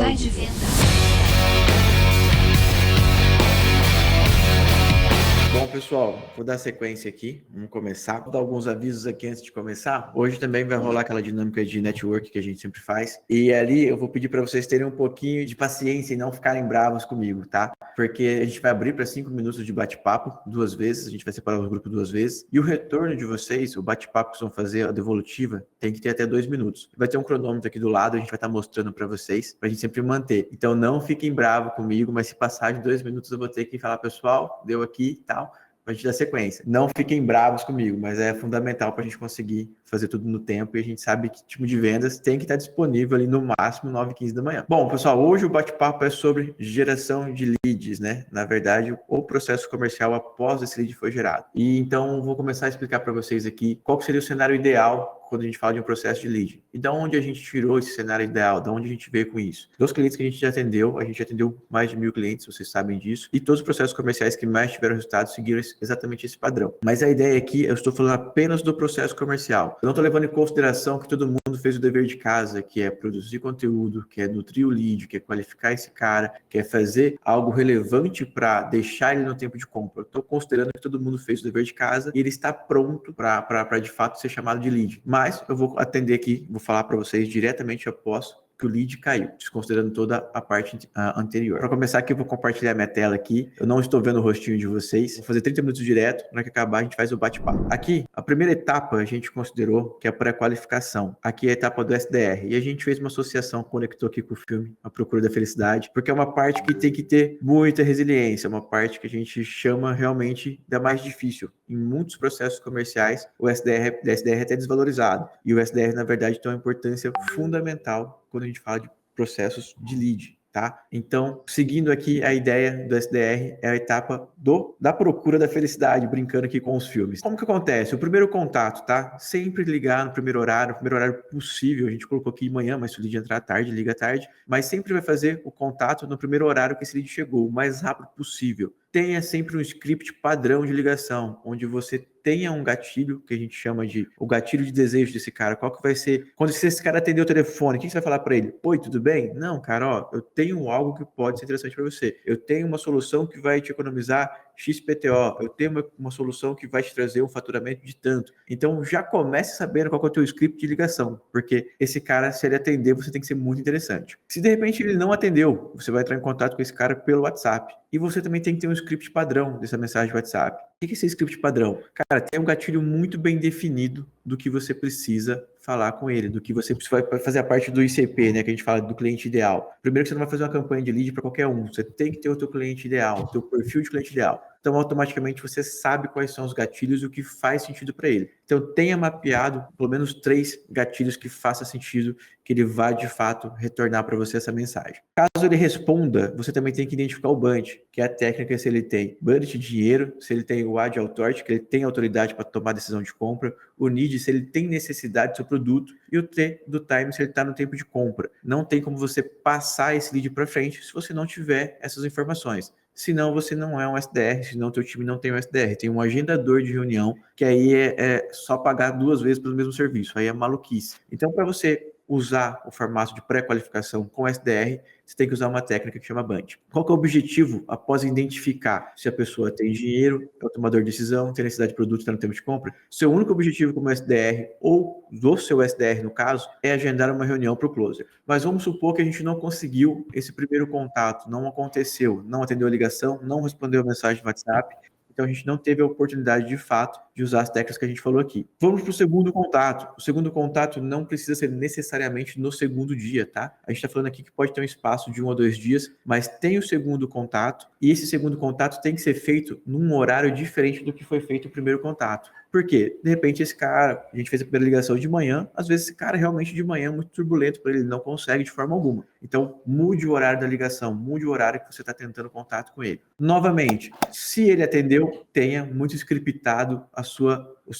Vai de venda. Bom, pessoal, vou dar sequência aqui, vamos começar. Vou dar alguns avisos aqui antes de começar. Hoje também vai rolar aquela dinâmica de network que a gente sempre faz. E ali eu vou pedir para vocês terem um pouquinho de paciência e não ficarem bravos comigo, tá? Porque a gente vai abrir para 5 minutos de bate-papo 2 vezes, a gente vai separar o grupo 2 vezes. E o retorno de vocês, o bate-papo que vocês vão fazer, a devolutiva, tem que ter até 2 minutos. Vai ter um cronômetro aqui do lado, a gente vai estar mostrando para vocês, para a gente sempre manter. Então não fiquem bravos comigo, mas se passar de 2 minutos eu vou ter que falar, pessoal, deu aqui e tal, para a gente dar sequência. Não fiquem bravos comigo, mas é fundamental para a gente conseguir fazer tudo no tempo, e a gente sabe que tipo de vendas tem que estar disponível ali no máximo 9h15 da manhã. Bom, pessoal, hoje o bate-papo é sobre geração de leads, né? Na verdade, o processo comercial após esse lead foi gerado. E então, vou começar a explicar para vocês aqui qual seria o cenário ideal quando a gente fala de um processo de lead. E da onde a gente tirou esse cenário ideal? Da onde a gente veio com isso? Dos clientes que a gente atendeu mais de 1.000 clientes, vocês sabem disso, e todos os processos comerciais que mais tiveram resultados seguiram exatamente esse padrão. Mas a ideia aqui, eu estou falando apenas do processo comercial. Eu não estou levando em consideração que todo mundo fez o dever de casa, que é produzir conteúdo, que é nutrir o lead, que é qualificar esse cara, que é fazer algo relevante para deixar ele no tempo de compra. Eu estou considerando que todo mundo fez o dever de casa e ele está pronto para de fato ser chamado de lead. Mas eu vou atender aqui, vou falar para vocês diretamente após que o lead caiu, desconsiderando toda a parte anterior. Para começar aqui, eu vou compartilhar minha tela aqui. Eu não estou vendo o rostinho de vocês. Vou fazer 30 minutos direto. Na hora que acabar, a gente faz o bate-papo. Aqui, a primeira etapa a gente considerou que é a pré-qualificação. Aqui é a etapa do SDR. E a gente fez uma associação, conectou aqui com o filme A Procura da Felicidade, porque é uma parte que tem que ter muita resiliência, uma parte que a gente chama realmente da mais difícil. Em muitos processos comerciais, o SDR é até desvalorizado. E o SDR, na verdade, tem uma importância fundamental quando a gente fala de processos de lead, tá? Então, seguindo aqui a ideia do SDR, é a etapa da procura da felicidade, brincando aqui com os filmes. Como que acontece? O primeiro contato, tá? Sempre ligar no primeiro horário possível. A gente colocou aqui de manhã, mas se o lead entrar à tarde, liga à tarde. Mas sempre vai fazer o contato no primeiro horário que esse lead chegou, o mais rápido possível. Tenha sempre um script padrão de ligação, onde você tenha um gatilho, que a gente chama de o gatilho de desejo desse cara. Qual que vai ser? Quando esse cara atender o telefone, o que você vai falar para ele? Oi, tudo bem? Não, cara, ó, eu tenho algo que pode ser interessante para você. Eu tenho uma solução que vai te economizar XPTO. Eu tenho uma solução que vai te trazer um faturamento de tanto. Então, já comece sabendo qual que é o teu script de ligação, porque esse cara, se ele atender, você tem que ser muito interessante. Se de repente ele não atendeu, você vai entrar em contato com esse cara pelo WhatsApp. E você também tem que ter um script padrão dessa mensagem de WhatsApp. O que é esse script padrão? Cara, tem um gatilho muito bem definido do que você precisa falar com ele, do que você vai fazer a parte do ICP, né, que a gente fala do cliente ideal. Primeiro que você não vai fazer uma campanha de lead para qualquer um, você tem que ter o teu cliente ideal, o teu perfil de cliente ideal. Então, automaticamente, você sabe quais são os gatilhos e o que faz sentido para ele. Então, tenha mapeado pelo menos 3 gatilhos que faça sentido, que ele vá, de fato, retornar para você essa mensagem. Caso ele responda, você também tem que identificar o budget, que é a técnica se ele tem budget de dinheiro, se ele tem o ad authority, que ele tem autoridade para tomar decisão de compra, o need, se ele tem necessidade do seu produto, e o T do time, se ele está no tempo de compra. Não tem como você passar esse lead para frente se você não tiver essas informações. Senão você não é um SDR, senão o teu time não tem um SDR, tem um agendador de reunião, que aí é só pagar 2 vezes pelo mesmo serviço, aí é maluquice. Então, para você usar o formato de pré-qualificação com SDR, você tem que usar uma técnica que chama BUNT. Qual que é o objetivo após identificar se a pessoa tem dinheiro, é o tomador de decisão, tem necessidade de produto, está no tempo de compra? Seu único objetivo como SDR, ou do seu SDR no caso, é agendar uma reunião para o closer. Mas vamos supor que a gente não conseguiu esse primeiro contato, não aconteceu, não atendeu a ligação, não respondeu a mensagem do WhatsApp, então a gente não teve a oportunidade de fato de usar as técnicas que a gente falou aqui. Vamos para o segundo contato. O segundo contato não precisa ser necessariamente no segundo dia, tá? A gente está falando aqui que pode ter um espaço de 1 ou 2 dias, mas tem o segundo contato, e esse segundo contato tem que ser feito num horário diferente do que foi feito o primeiro contato. Por quê? De repente esse cara, a gente fez a primeira ligação de manhã, às vezes esse cara realmente de manhã é muito turbulento para ele, não consegue de forma alguma. Então mude o horário da ligação, mude o horário que você está tentando contato com ele. Novamente, se ele atendeu, tenha muito scriptado o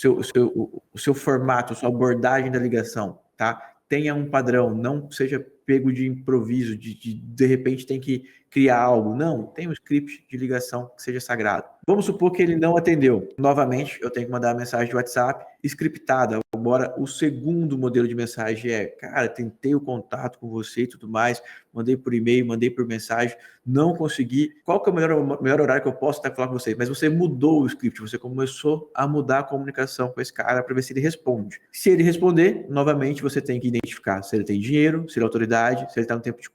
seu formato, a sua abordagem da ligação, tá? Tenha um padrão, não seja pego de improviso, de repente tem que criar algo. Não, tem um script de ligação que seja sagrado. Vamos supor que ele não atendeu. Novamente, eu tenho que mandar a mensagem de WhatsApp scriptada. Agora, o segundo modelo de mensagem é, cara, tentei o contato com você e tudo mais, mandei por e-mail, mandei por mensagem, não consegui. Qual que é o melhor horário que eu posso estar falando com você? Mas você mudou o script, você começou a mudar a comunicação com esse cara para ver se ele responde. Se ele responder, novamente, você tem que identificar se ele tem dinheiro, se ele é autoridade, se ele,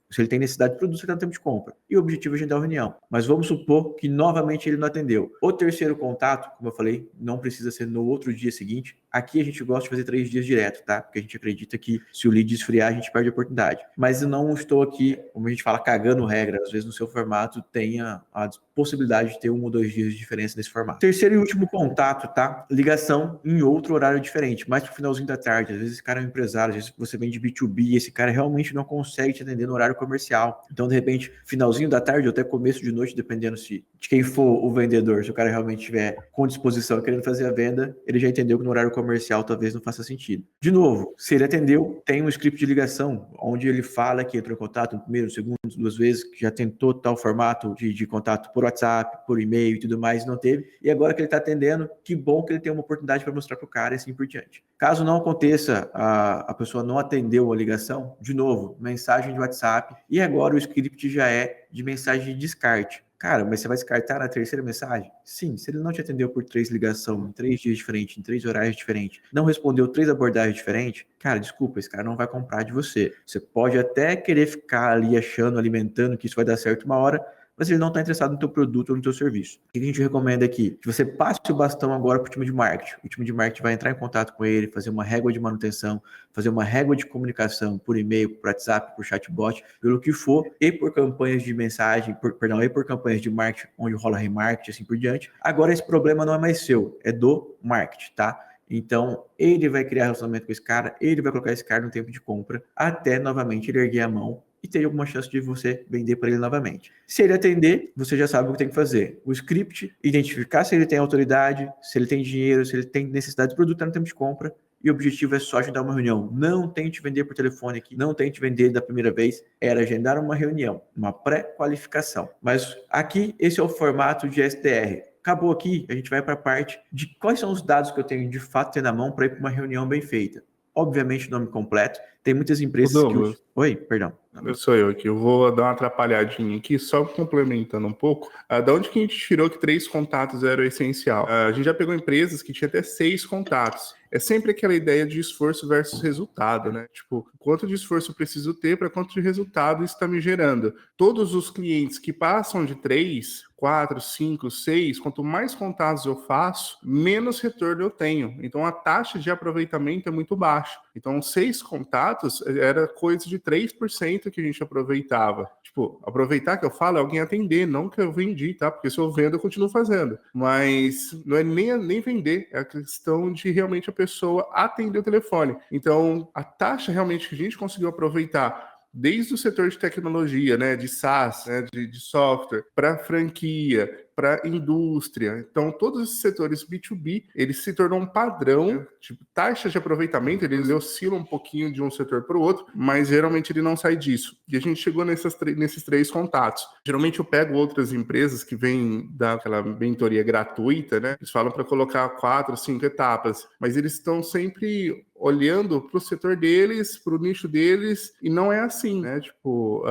se ele tem necessidade de produto, se ele está no tempo de compra. E o objetivo é agendar a reunião. Mas vamos supor que, novamente, ele não atendeu. O terceiro contato, como eu falei, não precisa ser no outro dia seguinte. Aqui a gente gosta de fazer 3 dias direto, tá? Porque a gente acredita que se o lead esfriar, a gente perde a oportunidade. Mas eu não estou aqui, como a gente fala, cagando regra. Às vezes no seu formato tenha a possibilidade de ter 1 ou 2 dias de diferença nesse formato. Terceiro e último contato, tá? Ligação em outro horário diferente, mais pro finalzinho da tarde. Às vezes esse cara é um empresário, às vezes você vem de B2B e esse cara realmente não consegue te atender no horário comercial. Então, de repente, finalzinho da tarde ou até começo de noite, dependendo de quem for o vendedor, se o cara realmente estiver com disposição querendo fazer a venda, ele já entendeu que no horário comercial talvez não faça sentido. De novo, se ele atendeu, tem um script de ligação, onde ele fala que entrou em contato no primeiro, no segundo, 2 vezes, que já tentou tal formato de contato por WhatsApp, por e-mail e tudo mais, não teve. E agora que ele está atendendo, que bom que ele tem uma oportunidade para mostrar para o cara e assim por diante. Caso não aconteça, a pessoa não atendeu a ligação, de novo, mensagem de WhatsApp, e agora o script já é de mensagem de descarte. Cara, mas você vai descartar na terceira mensagem? Sim, se ele não te atendeu por 3 ligações, em 3 dias diferentes, em 3 horários diferentes, não respondeu 3 abordagens diferentes, cara, desculpa, esse cara não vai comprar de você. Você pode até querer ficar ali achando, alimentando que isso vai dar certo uma hora, mas ele não está interessado no teu produto ou no teu serviço. O que a gente recomenda aqui? Que você passe o bastão agora para o time de marketing. O time de marketing vai entrar em contato com ele, fazer uma régua de manutenção, fazer uma régua de comunicação por e-mail, por WhatsApp, por chatbot, pelo que for, e por campanhas de mensagem, e por campanhas de marketing, onde rola remarketing, assim por diante. Agora, esse problema não é mais seu, é do marketing, tá? Então, ele vai criar relacionamento com esse cara, ele vai colocar esse cara no tempo de compra, até novamente ele erguer a mão e ter alguma chance de você vender para ele novamente. Se ele atender, você já sabe o que tem que fazer. O script, identificar se ele tem autoridade, se ele tem dinheiro, se ele tem necessidade de produto no tempo de compra, e o objetivo é só agendar uma reunião. Não tente vender por telefone aqui, não tente vender da primeira vez, era agendar uma reunião, uma pré-qualificação. Mas aqui, esse é o formato de SDR. Acabou aqui, a gente vai para a parte de quais são os dados que eu tenho de fato ter na mão para ir para uma reunião bem feita. Obviamente, o nome completo. Tem muitas empresas que... Oi, perdão. Sou eu aqui. Eu vou dar uma atrapalhadinha aqui, só complementando um pouco. Da onde que a gente tirou que 3 contatos era o essencial? A gente já pegou empresas que tinha até 6 contatos. É sempre aquela ideia de esforço versus resultado, né? Tipo, quanto de esforço eu preciso ter para quanto de resultado isso está me gerando. Todos os clientes que passam de 3, 4, 5, 6, quanto mais contatos eu faço, menos retorno eu tenho. Então, a taxa de aproveitamento é muito baixa. Então, 6 contatos era coisa de 3% que a gente aproveitava. Tipo, aproveitar que eu falo é alguém atender, não que eu vendi, tá? Porque se eu vendo, eu continuo fazendo. Mas não é nem vender, é a questão de realmente a pessoa atender o telefone. Então, a taxa realmente que a gente conseguiu aproveitar desde o setor de tecnologia, né, de SaaS, né, de software, para franquia, para indústria. Então, todos esses setores B2B, eles se tornam um padrão, tipo, taxa de aproveitamento, eles oscilam um pouquinho de um setor para o outro, mas geralmente ele não sai disso. E a gente chegou nesses 3 contatos. Geralmente eu pego outras empresas que vêm daquela mentoria gratuita, né? Eles falam para colocar 4, 5 etapas, mas eles estão sempre olhando para o setor deles, para o nicho deles, e não é assim, né? Tipo,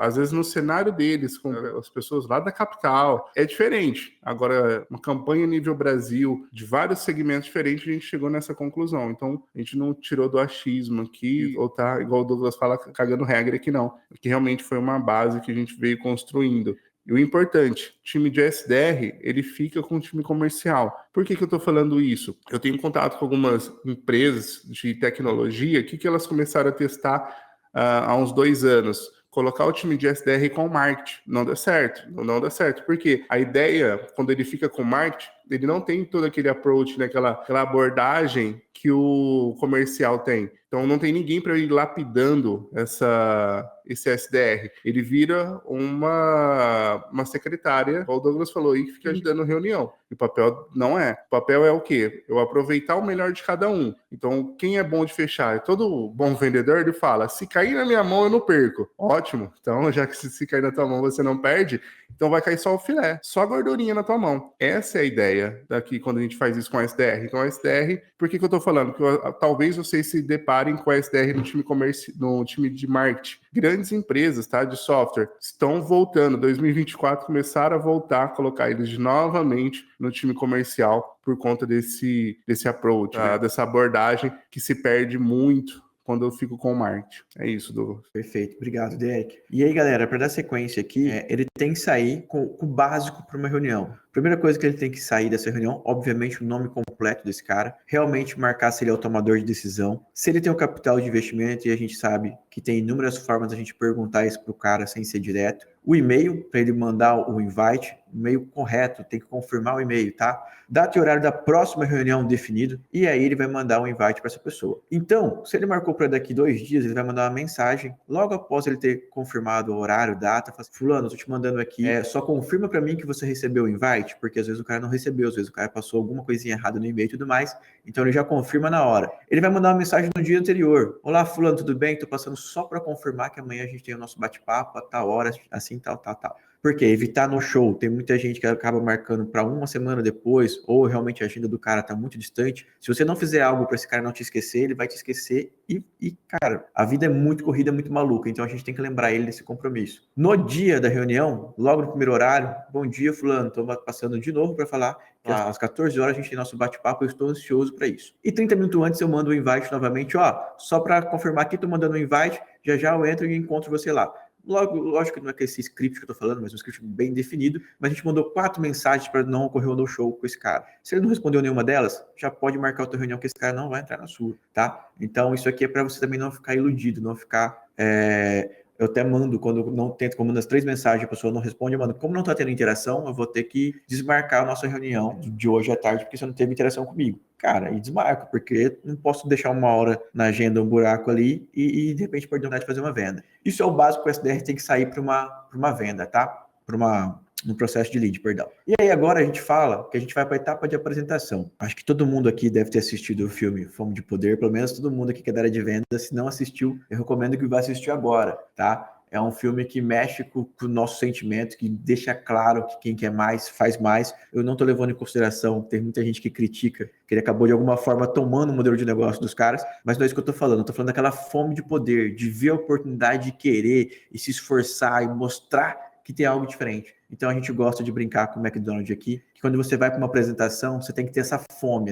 às vezes no cenário deles, com as pessoas lá da capital, é diferente. Agora, uma campanha nível Brasil, de vários segmentos diferentes, a gente chegou nessa conclusão. Então, a gente não tirou do achismo aqui, ou tá, igual o Douglas fala, cagando regra aqui não. Que realmente foi uma base que a gente veio construindo. E o importante, time de SDR, ele fica com o time comercial. Por que eu estou falando isso? Eu tenho contato com algumas empresas de tecnologia que elas começaram a testar há uns 2 anos. Colocar o time de SDR com o marketing. Não dá certo. Não dá certo. Porque a ideia, quando ele fica com o marketing, Ele não tem todo aquele approach, né, aquela abordagem que o comercial tem. Então não tem ninguém para ir lapidando esse SDR. Ele vira uma secretária, como o Douglas falou aí, que fica ajudando reunião. E o papel não é. O papel é o quê? Eu aproveitar o melhor de cada um. Então, quem é bom de fechar? Todo bom vendedor, ele fala, se cair na minha mão, eu não perco. Ótimo. Então, já que se cair na tua mão, você não perde, então vai cair só o filé, só a gordurinha na tua mão. Essa é a ideia daqui quando a gente faz isso com a SDR. Então, a SDR, por que eu tô falando? Porque talvez vocês se deparem com a SDR no time de marketing. Grandes empresas, tá, de software, estão voltando. 2024 começaram a voltar a colocar eles novamente no time comercial por conta desse approach, dessa abordagem que se perde muito quando eu fico com o marketing. É isso, Douglas. Perfeito, obrigado, Derek. E aí, galera, para dar sequência aqui, ele tem que sair com o básico para uma reunião. Primeira coisa que ele tem que sair dessa reunião, obviamente, o nome completo desse cara, realmente marcar se ele é o tomador de decisão, se ele tem um capital de investimento, e a gente sabe que tem inúmeras formas de a gente perguntar isso para o cara sem ser direto. O e-mail, para ele mandar o invite, o e-mail correto, tem que confirmar o e-mail, tá? Data e horário da próxima reunião definido, e aí ele vai mandar um invite para essa pessoa. Então, se ele marcou para daqui 2 dias, ele vai mandar uma mensagem, logo após ele ter confirmado o horário, data, fala assim, fulano, eu tô te mandando aqui, só confirma para mim que você recebeu o invite, porque às vezes o cara não recebeu, às vezes o cara passou alguma coisinha errada no e-mail e tudo mais, então ele já confirma na hora. Ele vai mandar uma mensagem no dia anterior, olá fulano, tudo bem? Tô passando só para confirmar que amanhã a gente tem o nosso bate-papo a tal hora, assim, tal. Por quê? Evitar no show. Tem muita gente que acaba marcando para uma semana depois, ou realmente a agenda do cara está muito distante. Se você não fizer algo para esse cara não te esquecer, ele vai te esquecer cara, a vida é muito corrida, muito maluca, então a gente tem que lembrar ele desse compromisso. No dia da reunião, logo no primeiro horário, bom dia, fulano, estou passando de novo para falar que às 14 horas a gente tem nosso bate-papo, eu estou ansioso para isso. E 30 minutos antes eu mando o invite novamente, só para confirmar aqui, estou mandando o invite, já eu entro e encontro você lá. Lógico que não é esse script que eu tô falando, mas um script bem definido, mas a gente mandou 4 mensagens para não ocorrer um no-show com esse cara. Se ele não respondeu nenhuma delas, já pode marcar outra reunião que esse cara não vai entrar na sua, tá? Então, isso aqui é para você também não ficar iludido, não ficar... Eu até mando, quando não tento, como nas 3 mensagens a pessoa não responde, eu mando, como não tá tendo interação, eu vou ter que desmarcar a nossa reunião de hoje à tarde, porque você não teve interação comigo. Cara, e desmarco, porque não posso deixar uma hora na agenda, um buraco ali, e de repente perder a oportunidade de fazer uma venda. Isso é o básico que o SDR tem que sair para uma venda, tá? No processo de lead, perdão. E aí agora a gente fala que a gente vai para a etapa de apresentação. Acho que todo mundo aqui deve ter assistido o filme Fome de Poder, pelo menos todo mundo aqui que é da área de venda, se não assistiu, eu recomendo que vá assistir agora, tá? É um filme que mexe com o nosso sentimento, que deixa claro que quem quer mais, faz mais. Eu não estou levando em consideração, tem muita gente que critica, que ele acabou de alguma forma tomando o modelo de negócio dos caras, mas não é isso que eu estou falando. Eu estou falando daquela fome de poder, de ver a oportunidade de querer e se esforçar e mostrar que tem algo diferente. Então a gente gosta de brincar com o McDonald's aqui, que quando você vai para uma apresentação, você tem que ter essa fome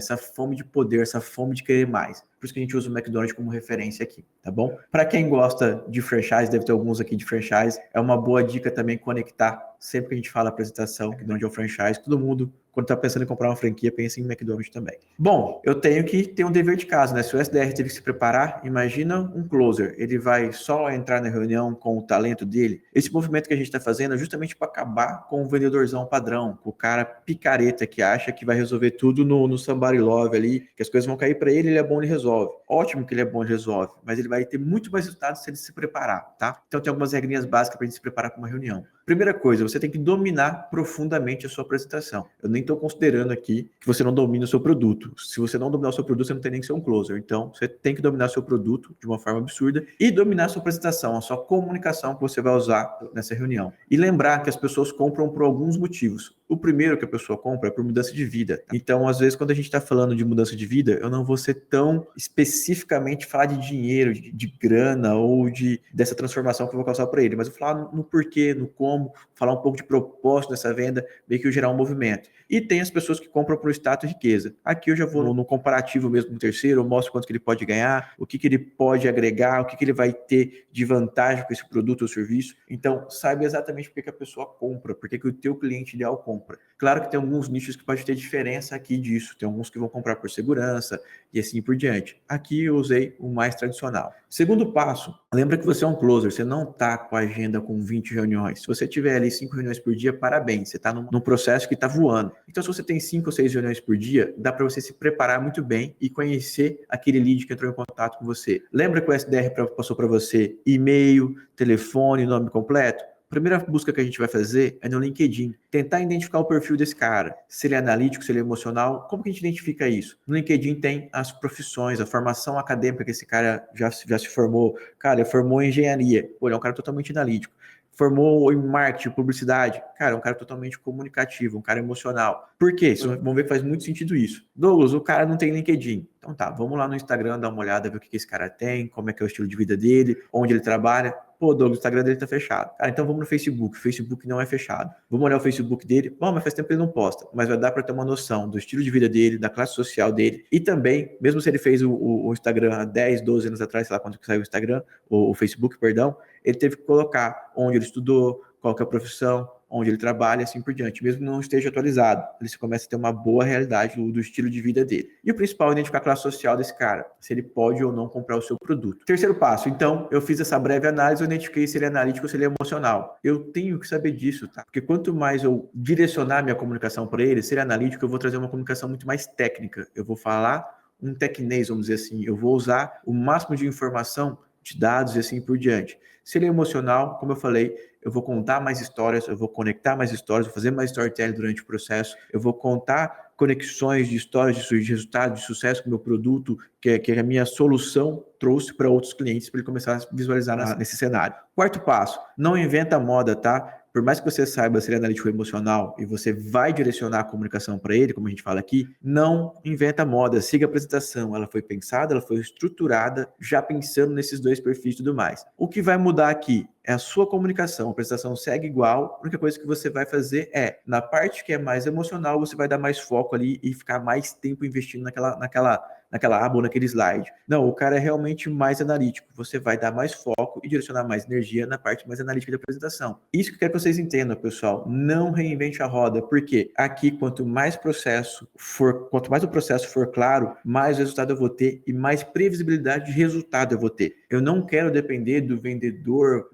de poder, essa fome de querer mais. Por isso que a gente usa o McDonald's como referência aqui, tá bom? Para quem gosta de franchise, deve ter alguns aqui de franchise, é uma boa dica também conectar, sempre que a gente fala apresentação, McDonald's é um franchise, todo mundo, quando está pensando em comprar uma franquia, pensa em McDonald's também. Bom, eu tenho que ter um dever de casa, né? Se o SDR teve que se preparar, imagina um closer, ele vai só entrar na reunião com o talento dele. Esse movimento que a gente está fazendo é justamente para acabar com o vendedorzão padrão, com o cara picareta que acha que vai resolver tudo no somebody love ali, que as coisas vão cair para ele, ele é bom, ele resolve. Ótimo que ele é bom, ele resolve, mas ele vai ter muito mais resultados se ele se preparar, tá? Então tem algumas regrinhas básicas para a gente se preparar para uma reunião. Primeira coisa, você tem que dominar profundamente a sua apresentação. Eu nem estou considerando aqui que você não domina o seu produto. Se você não dominar o seu produto, você não tem nem que ser um closer. Então, você tem que dominar o seu produto de uma forma absurda e dominar a sua apresentação, a sua comunicação que você vai usar nessa reunião. E lembrar que as pessoas compram por alguns motivos. O primeiro que a pessoa compra é por mudança de vida. Então, às vezes, quando a gente está falando de mudança de vida, eu não vou ser tão especificamente falar de dinheiro, de grana ou dessa transformação que eu vou causar para ele, mas eu vou falar no porquê, no como, falar um pouco de propósito dessa venda, meio que eu gerar um movimento. E tem as pessoas que compram por status e riqueza. Aqui eu já vou no comparativo mesmo com o terceiro, eu mostro quanto que ele pode ganhar, o que ele pode agregar, o que ele vai ter de vantagem com esse produto ou serviço. Então, saiba exatamente por que a pessoa compra, por que o teu cliente ideal compra. Claro que tem alguns nichos que pode ter diferença aqui disso, tem alguns que vão comprar por segurança e assim por diante. Aqui eu usei o mais tradicional. Segundo passo, Lembra que você é um closer, você não está com a agenda com 20 reuniões. Se você tiver ali 5 reuniões por dia, parabéns, você está num processo que está voando. Então, se você tem 5 ou 6 reuniões por dia, dá para você se preparar muito bem e conhecer aquele lead que entrou em contato com você. Lembra que o SDR passou para você e-mail, telefone, nome completo? A primeira busca que a gente vai fazer é no LinkedIn. Tentar identificar o perfil desse cara. Se ele é analítico, se ele é emocional. Como que a gente identifica isso? No LinkedIn tem as profissões, a formação acadêmica que esse cara já se formou. Cara, ele formou em engenharia. Pô, ele é um cara totalmente analítico. Formou em marketing, publicidade. Cara, é um cara totalmente comunicativo, um cara emocional. Por quê? Vamos ver que faz muito sentido isso. Douglas, o cara não tem LinkedIn. Então tá, vamos lá no Instagram, dar uma olhada, ver o que esse cara tem, como é que é o estilo de vida dele, onde ele trabalha. Pô, Douglas, o Instagram dele tá fechado. Cara, então vamos no Facebook. O Facebook não é fechado. Vamos olhar o Facebook dele. Bom, mas faz tempo que ele não posta. Mas vai dar para ter uma noção do estilo de vida dele, da classe social dele. E também, mesmo se ele fez o Instagram há 10, 12 anos atrás, sei lá quando que saiu o Instagram, o Facebook, perdão, ele teve que colocar onde ele estudou, qual que é a profissão, onde ele trabalha, assim por diante, mesmo não esteja atualizado. Ele começa a ter uma boa realidade do estilo de vida dele. E o principal é identificar a classe social desse cara, se ele pode ou não comprar o seu produto. Terceiro passo, então, eu fiz essa breve análise, eu identifiquei se ele é analítico ou se ele é emocional. Eu tenho que saber disso, tá? Porque quanto mais eu direcionar minha comunicação para ele, se ele é analítico, eu vou trazer uma comunicação muito mais técnica. Eu vou falar um tecnês, vamos dizer assim. Eu vou usar o máximo de informação, de dados e assim por diante. Se ele é emocional, como eu falei, eu vou contar mais histórias, eu vou conectar mais histórias, vou fazer mais storytelling durante o processo, eu vou contar conexões de histórias, de resultados, de sucesso que o meu produto, que a minha solução trouxe para outros clientes, para ele começar a visualizar nesse cenário. Quarto passo, não inventa moda, tá? Por mais que você saiba ser analítico emocional e você vai direcionar a comunicação para ele, como a gente fala aqui, não inventa moda, siga a apresentação. Ela foi pensada, ela foi estruturada, já pensando nesses dois perfis e tudo mais. O que vai mudar aqui é a sua comunicação. A apresentação segue igual, a única coisa que você vai fazer é, na parte que é mais emocional, você vai dar mais foco ali e ficar mais tempo investindo naquela aba ou naquele slide. Não, o cara é realmente mais analítico. Você vai dar mais foco e direcionar mais energia na parte mais analítica da apresentação. Isso que eu quero que vocês entendam, pessoal. Não reinvente a roda, porque aqui, quanto mais o processo for claro, mais resultado eu vou ter e mais previsibilidade de resultado eu vou ter. Eu não quero depender do vendedor,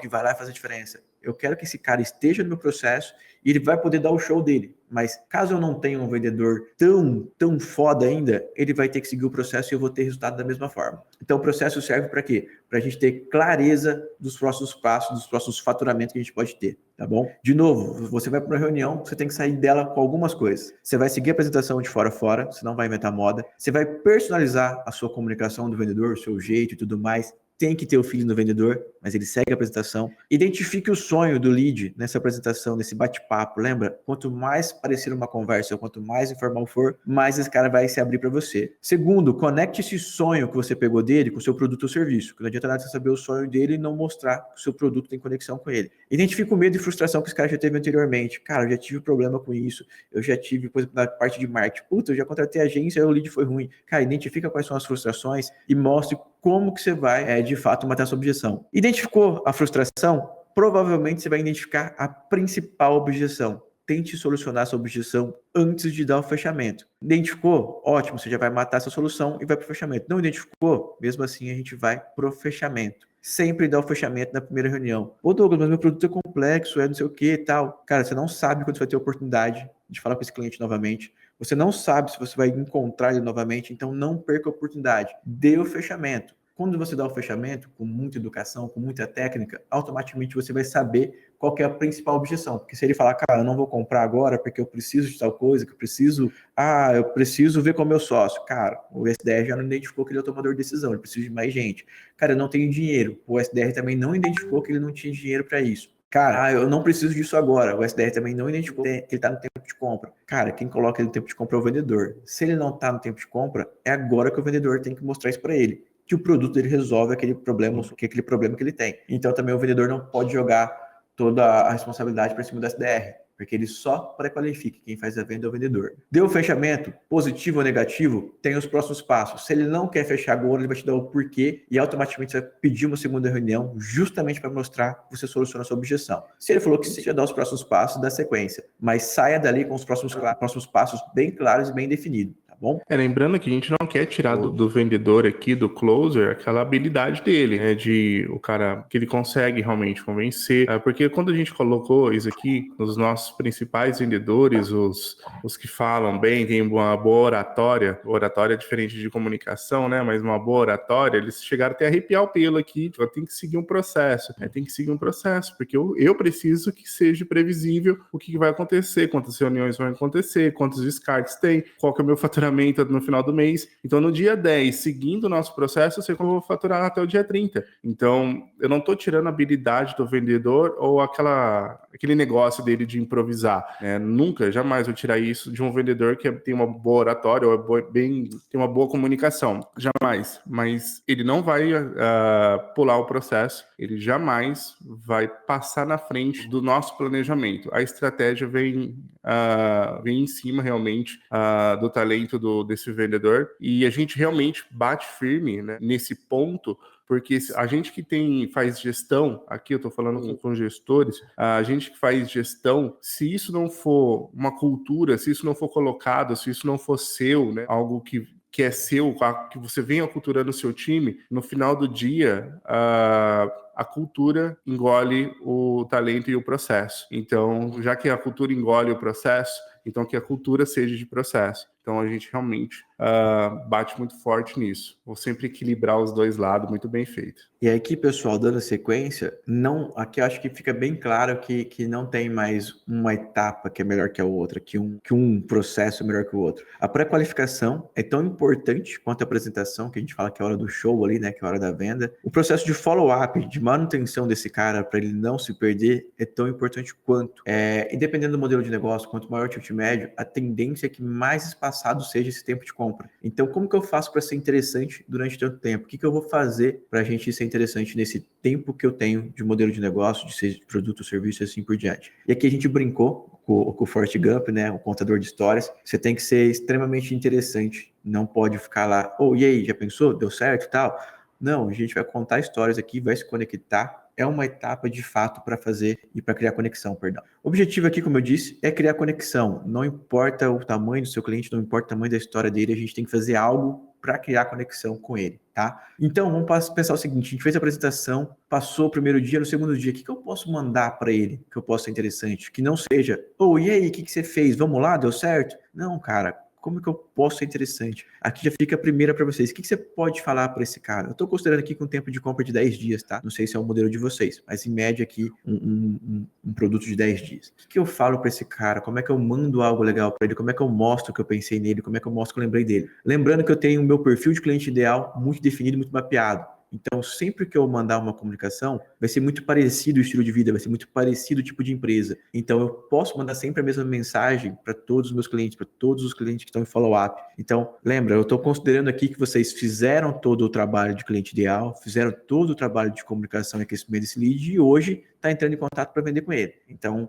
que vai lá fazer diferença. Eu quero que esse cara esteja no meu processo e ele vai poder dar o show dele. Mas caso eu não tenha um vendedor tão foda ainda, ele vai ter que seguir o processo e eu vou ter resultado da mesma forma. Então o processo serve para quê? Para a gente ter clareza dos próximos passos, dos próximos faturamentos que a gente pode ter, tá bom? De novo, você vai para uma reunião, você tem que sair dela com algumas coisas. Você vai seguir a apresentação de fora a fora, você não vai inventar moda. Você vai personalizar a sua comunicação do vendedor, o seu jeito e tudo mais. Tem que ter o feeling do vendedor, mas ele segue a apresentação. Identifique o sonho do lead nessa apresentação, nesse bate-papo. Lembra? Quanto mais parecer uma conversa, quanto mais informal for, mais esse cara vai se abrir para você. Segundo, conecte esse sonho que você pegou dele com o seu produto ou serviço. Porque não adianta nada você saber o sonho dele e não mostrar que o seu produto tem conexão com ele. Identifique o medo e frustração que esse cara já teve anteriormente. Cara, eu já tive problema com isso. Eu já tive, por exemplo, na parte de marketing. Puta, eu já contratei agência e o lead foi ruim. Cara, identifica quais são as frustrações e mostre como que você vai, de fato, matar essa objeção. Identificou a frustração? Provavelmente você vai identificar a principal objeção. Tente solucionar essa objeção antes de dar o fechamento. Identificou? Ótimo, você já vai matar essa solução e vai para o fechamento. Não identificou? Mesmo assim, a gente vai para o fechamento. Sempre dá o fechamento na primeira reunião. Ô Douglas, mas meu produto é complexo, é não sei o que e tal. Cara, você não sabe quando você vai ter a oportunidade de falar com esse cliente novamente. Você não sabe se você vai encontrar ele novamente, então não perca a oportunidade. Dê o fechamento. Quando você dá o fechamento, com muita educação, com muita técnica, automaticamente você vai saber qual que é a principal objeção. Porque se ele falar, cara, eu não vou comprar agora porque eu preciso de tal coisa, que eu preciso ver com o meu sócio. Cara, o SDR já não identificou que ele é o tomador de decisão, ele precisa de mais gente. Cara, eu não tenho dinheiro. O SDR também não identificou que ele não tinha dinheiro para isso. Cara, eu não preciso disso agora. O SDR também não identificou que ele está no tempo de compra. Cara, quem coloca ele no tempo de compra é o vendedor. Se ele não está no tempo de compra, é agora que o vendedor tem que mostrar isso para ele, que o produto dele resolve aquele problema que ele tem. Então também o vendedor não pode jogar toda a responsabilidade para cima do SDR, porque ele só pré-qualifica. Quem faz a venda é o vendedor. Deu o fechamento, positivo ou negativo, tem os próximos passos. Se ele não quer fechar agora, ele vai te dar o porquê e automaticamente você vai pedir uma segunda reunião justamente para mostrar que você soluciona a sua objeção. Se ele falou que você já dá os próximos passos, dá sequência, mas saia dali com os próximos passos bem claros e bem definidos. bom? Lembrando que a gente não quer tirar do vendedor aqui, do closer, aquela habilidade dele, né? De o cara que ele consegue realmente convencer. Porque quando a gente colocou isso aqui, nos nossos principais vendedores, os que falam bem, tem uma boa oratória é diferente de comunicação, né? Mas uma boa oratória, eles chegaram até a arrepiar o pelo aqui, tipo, tem que seguir um processo, tem que seguir um processo, porque eu preciso que seja previsível o que vai acontecer, quantas reuniões vão acontecer, quantos descartes tem, qual que é o meu faturamento no final do mês. Então, no dia 10, seguindo o nosso processo, eu sei como eu vou faturar até o dia 30. Então, eu não estou tirando a habilidade do vendedor ou aquele negócio dele de improvisar, né? Nunca, jamais vou tirar isso de um vendedor que tem uma boa oratória ou tem uma boa comunicação. Jamais. Mas ele não vai pular o processo, ele jamais vai passar na frente do nosso planejamento. A estratégia vem em cima realmente do talento desse vendedor, e a gente realmente bate firme, né, nesse ponto, porque a gente que faz gestão, aqui eu estou falando com gestores, a gente que faz gestão, se isso não for uma cultura, se isso não for colocado, se isso não for seu, né, algo que é seu, que você vem aculturando o seu time, no final do dia, a cultura engole o talento e o processo. Então, já que a cultura engole o processo, então que a cultura seja de processo. Então, a gente realmente bate muito forte nisso. Vou sempre equilibrar os dois lados, muito bem feito. E aqui, pessoal, dando sequência, aqui eu acho que fica bem claro que não tem mais uma etapa que é melhor que a outra, que um processo é melhor que o outro. A pré-qualificação é tão importante quanto a apresentação, que a gente fala que é a hora do show ali, né, que é a hora da venda. O processo de follow-up, de manutenção desse cara, para ele não se perder, é tão importante quanto. E dependendo do modelo de negócio, quanto maior o ticket médio, a tendência é que mais espaçado seja esse tempo de compra. Então, como que eu faço para ser interessante durante tanto tempo? O que eu vou fazer para a gente ser interessante nesse tempo que eu tenho de modelo de negócio, de produto, serviço e assim por diante? E aqui a gente brincou com o Forrest Gump, né, o contador de histórias. Você tem que ser extremamente interessante, não pode ficar lá, e aí, já pensou? Deu certo e tal? Não, a gente vai contar histórias aqui, vai se conectar. É uma etapa de fato para fazer e para criar conexão, perdão. O objetivo aqui, como eu disse, é criar conexão. Não importa o tamanho do seu cliente, não importa o tamanho da história dele, a gente tem que fazer algo para criar conexão com ele, tá? Então, vamos pensar o seguinte, a gente fez a apresentação, passou o primeiro dia, no segundo dia, o que eu posso mandar para ele que eu possa ser interessante? Que não seja, e aí, o que você fez? Vamos lá, deu certo? Não, cara, como que eu posso ser interessante? Aqui já fica a primeira para vocês. O que você pode falar para esse cara? Eu estou considerando aqui com um tempo de compra de 10 dias, tá? Não sei se é o modelo de vocês, mas em média aqui um produto de 10 dias. O que eu falo para esse cara? Como é que eu mando algo legal para ele? Como é que eu mostro que eu pensei nele? Como é que eu mostro que eu lembrei dele? Lembrando que eu tenho o meu perfil de cliente ideal muito definido, muito mapeado. Então, sempre que eu mandar uma comunicação, vai ser muito parecido o estilo de vida, vai ser muito parecido o tipo de empresa. Então, eu posso mandar sempre a mesma mensagem para todos os meus clientes, para todos os clientes que estão em follow-up. Então, lembra, eu estou considerando aqui que vocês fizeram todo o trabalho de cliente ideal, fizeram todo o trabalho de comunicação e aquecimento desse lead e hoje está entrando em contato para vender com ele. Então,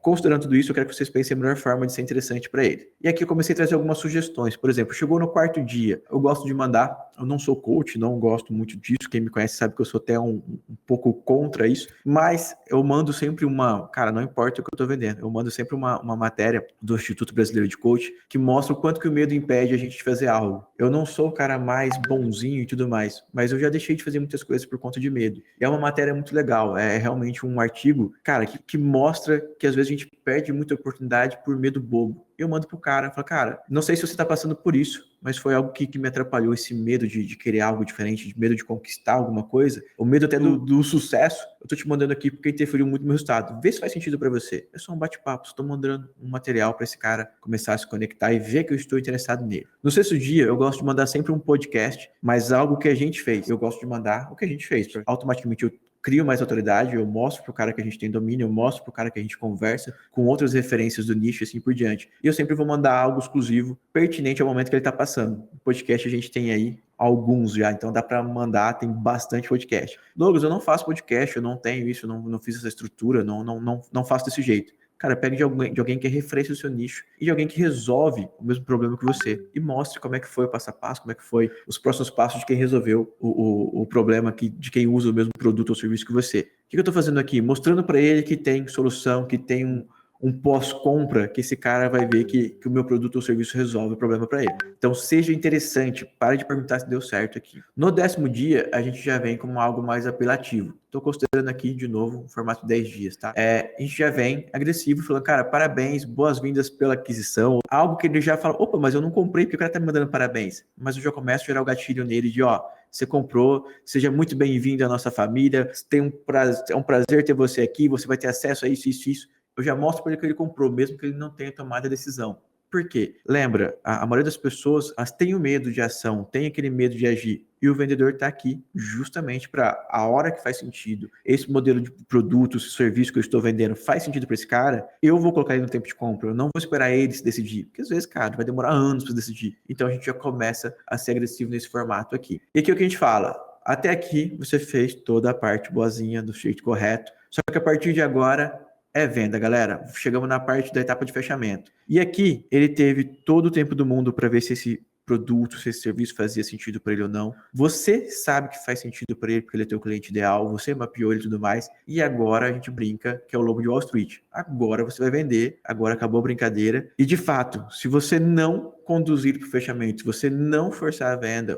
considerando tudo isso, eu quero que vocês pensem a melhor forma de ser interessante para ele. E aqui eu comecei a trazer algumas sugestões. Por exemplo, chegou no quarto dia, eu gosto de mandar, eu não sou coach, não gosto muito disso, quem me conhece sabe que eu sou até um pouco contra isso, mas eu mando sempre cara, não importa o que eu estou vendendo, eu mando sempre uma matéria do Instituto Brasileiro de Coach que mostra o quanto que o medo impede a gente de fazer algo. Eu não sou o cara mais bonzinho e tudo mais, mas eu já deixei de fazer muitas coisas por conta de medo. E é uma matéria muito legal, é realmente um artigo, cara, que mostra que às vezes a gente perde muita oportunidade por medo bobo. Eu mando pro cara, falo, cara, não sei se você tá passando por isso, mas foi algo que me atrapalhou, esse medo de querer algo diferente, de medo de conquistar alguma coisa, o medo até do sucesso, eu tô te mandando aqui porque interferiu muito no meu resultado. Vê se faz sentido para você. É só um bate-papo, estou mandando um material para esse cara começar a se conectar e ver que eu estou interessado nele. No sexto dia, eu gosto de mandar sempre um podcast, mas algo que a gente fez. Eu gosto de mandar o que a gente fez. Automaticamente eu crio mais autoridade, eu mostro pro cara que a gente tem domínio, eu mostro pro cara que a gente conversa com outras referências do nicho e assim por diante. E eu sempre vou mandar algo exclusivo, pertinente ao momento que ele tá passando. O podcast a gente tem aí alguns já, então dá para mandar, tem bastante podcast. Douglas, eu não faço podcast, eu não tenho isso, não fiz essa estrutura, não faço desse jeito. Cara, pegue de alguém que é referência no seu nicho e de alguém que resolve o mesmo problema que você e mostre como é que foi o passo a passo, como é que foi os próximos passos de quem resolveu o problema de quem usa o mesmo produto ou serviço que você. O que eu estou fazendo aqui? Mostrando para ele que tem solução, que tem um pós-compra que esse cara vai ver que o meu produto ou serviço resolve o problema para ele. Então, seja interessante, para de perguntar se deu certo aqui. No 10º dia, a gente já vem como algo mais apelativo. Estou considerando aqui, de novo, um formato de 10 dias, tá? A gente já vem agressivo, falando, cara, parabéns, boas-vindas pela aquisição. Algo que ele já fala, opa, mas eu não comprei porque o cara tá me mandando parabéns. Mas eu já começo a gerar o gatilho nele de, ó, você comprou, seja muito bem-vindo à nossa família, é um prazer ter você aqui, você vai ter acesso a isso, isso, isso. Eu já mostro para ele que ele comprou, mesmo que ele não tenha tomado a decisão. Por quê? Lembra, a maioria das pessoas, elas têm o medo de ação, tem aquele medo de agir. E o vendedor está aqui justamente para a hora que faz sentido. Esse modelo de produto, esse serviço que eu estou vendendo faz sentido para esse cara, eu vou colocar ele no tempo de compra. Eu não vou esperar ele se decidir. Porque às vezes, cara, vai demorar anos para decidir. Então a gente já começa a ser agressivo nesse formato aqui. E aqui é o que a gente fala. Até aqui você fez toda a parte boazinha do jeito correto. Só que a partir de agora é venda, galera. Chegamos na parte da etapa de fechamento. E aqui ele teve todo o tempo do mundo para ver se esse produto, se esse serviço fazia sentido para ele ou não. Você sabe que faz sentido para ele porque ele é teu cliente ideal, você mapeou ele e tudo mais. E agora a gente brinca que é o lobo de Wall Street. Agora você vai vender, agora acabou a brincadeira. E de fato, se você não conduzir para o fechamento, se você não forçar a venda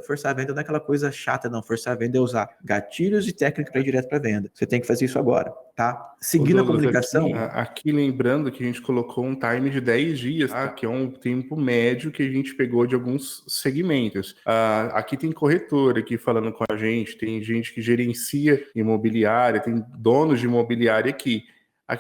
não é aquela coisa chata, não. Forçar a venda é usar gatilhos e técnica para ir direto para a venda. Você tem que fazer isso agora, tá? Seguindo a comunicação. Aqui lembrando que a gente colocou um time de 10 dias, tá? Que é um tempo médio que a gente pegou de alguns segmentos. Aqui tem corretor aqui falando com a gente, tem gente que gerencia imobiliária, tem donos de imobiliária aqui.